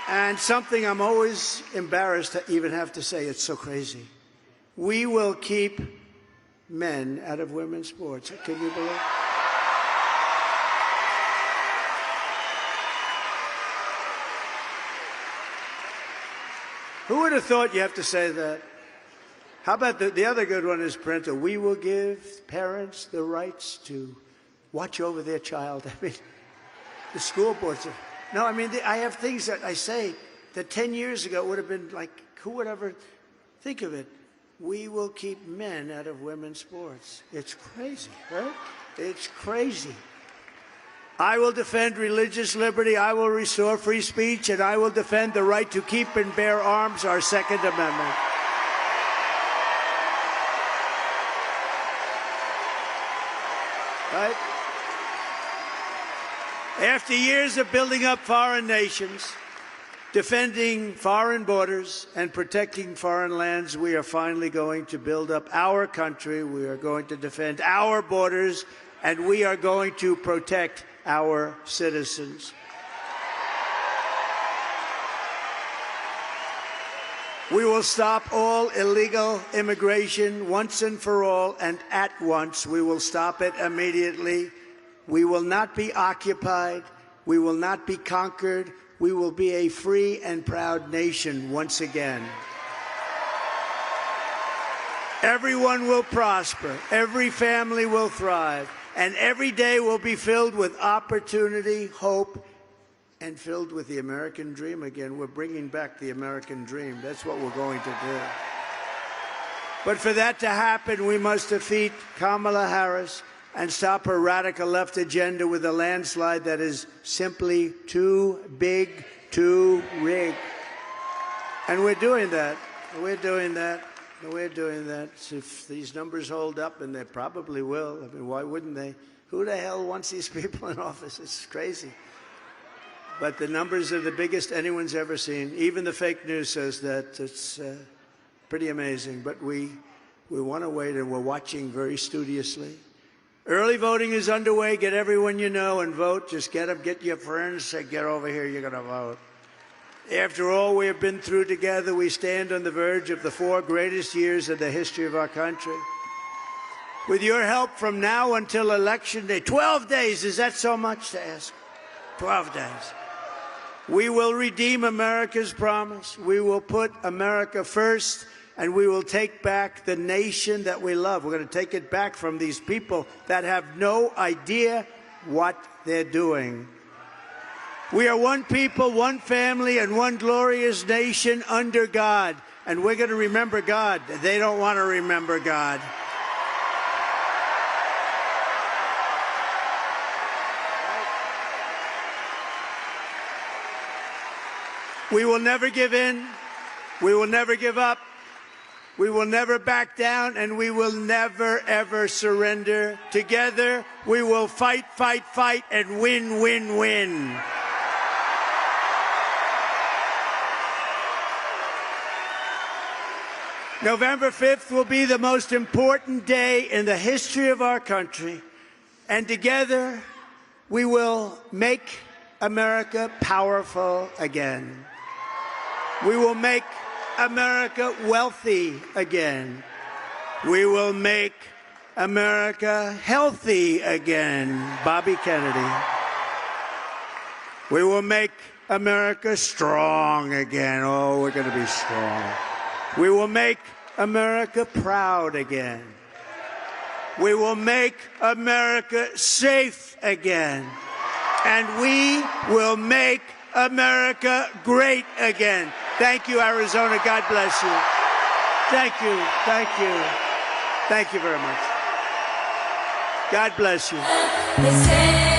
And something I'm always embarrassed to even have to say, it's so crazy. We will keep men out of women's sports. Can you believe it? Who would have thought you have to say that? How about the other good one is parental. We will give parents the rights to watch over their child. I mean, the school boards are... No, I mean, I have things that I say that 10 years ago would have been like, who would ever think of it? We will keep men out of women's sports. It's crazy, right? It's crazy. I will defend religious liberty, I will restore free speech, and I will defend the right to keep and bear arms, our Second Amendment. Right? After years of building up foreign nations, defending foreign borders, and protecting foreign lands, we are finally going to build up our country. We are going to defend our borders, and we are going to protect our citizens. We will stop all illegal immigration once and for all, and at once. We will stop it immediately. We will not be occupied. We will not be conquered. We will be a free and proud nation once again. Everyone will prosper. Every family will thrive. And every day will be filled with opportunity, hope, and filled with the American dream again. We're bringing back the American dream. That's what we're going to do. But for that to happen, we must defeat Kamala Harris and stop her radical left agenda with a landslide that is simply too big to rig. And we're doing that. We're doing that. We're doing that. If these numbers hold up, and they probably will, I mean, why wouldn't they? Who the hell wants these people in office? It's crazy. But the numbers are the biggest anyone's ever seen. Even the fake news says that. It's pretty amazing. But we want to wait, and we're watching very studiously. Early voting is underway. Get everyone you know and vote. Just get them, get your friends, say, get over here, you're going to vote. After all we have been through together, we stand on the verge of the 4 greatest years in the history of our country. With your help from now until Election Day, 12 days, is that so much to ask? 12 days. We will redeem America's promise. We will put America first, and we will take back the nation that we love. We're going to take it back from these people that have no idea what they're doing. We are one people, one family, and one glorious nation under God. And we're going to remember God. They don't want to remember God. We will never give in. We will never give up. We will never back down, and we will never, ever surrender. Together, we will fight, fight, fight, and win, win, win. November 5th will be the most important day in the history of our country, and together we will make America powerful again. We will make America wealthy again. We will make America healthy again. Bobby Kennedy. We will make America strong again. Oh, we're going to be strong. We will make America proud again. We will make America safe again. And we will make America great again. Thank you, Arizona. God bless you. Thank you. Thank you. Thank you very much. God bless you.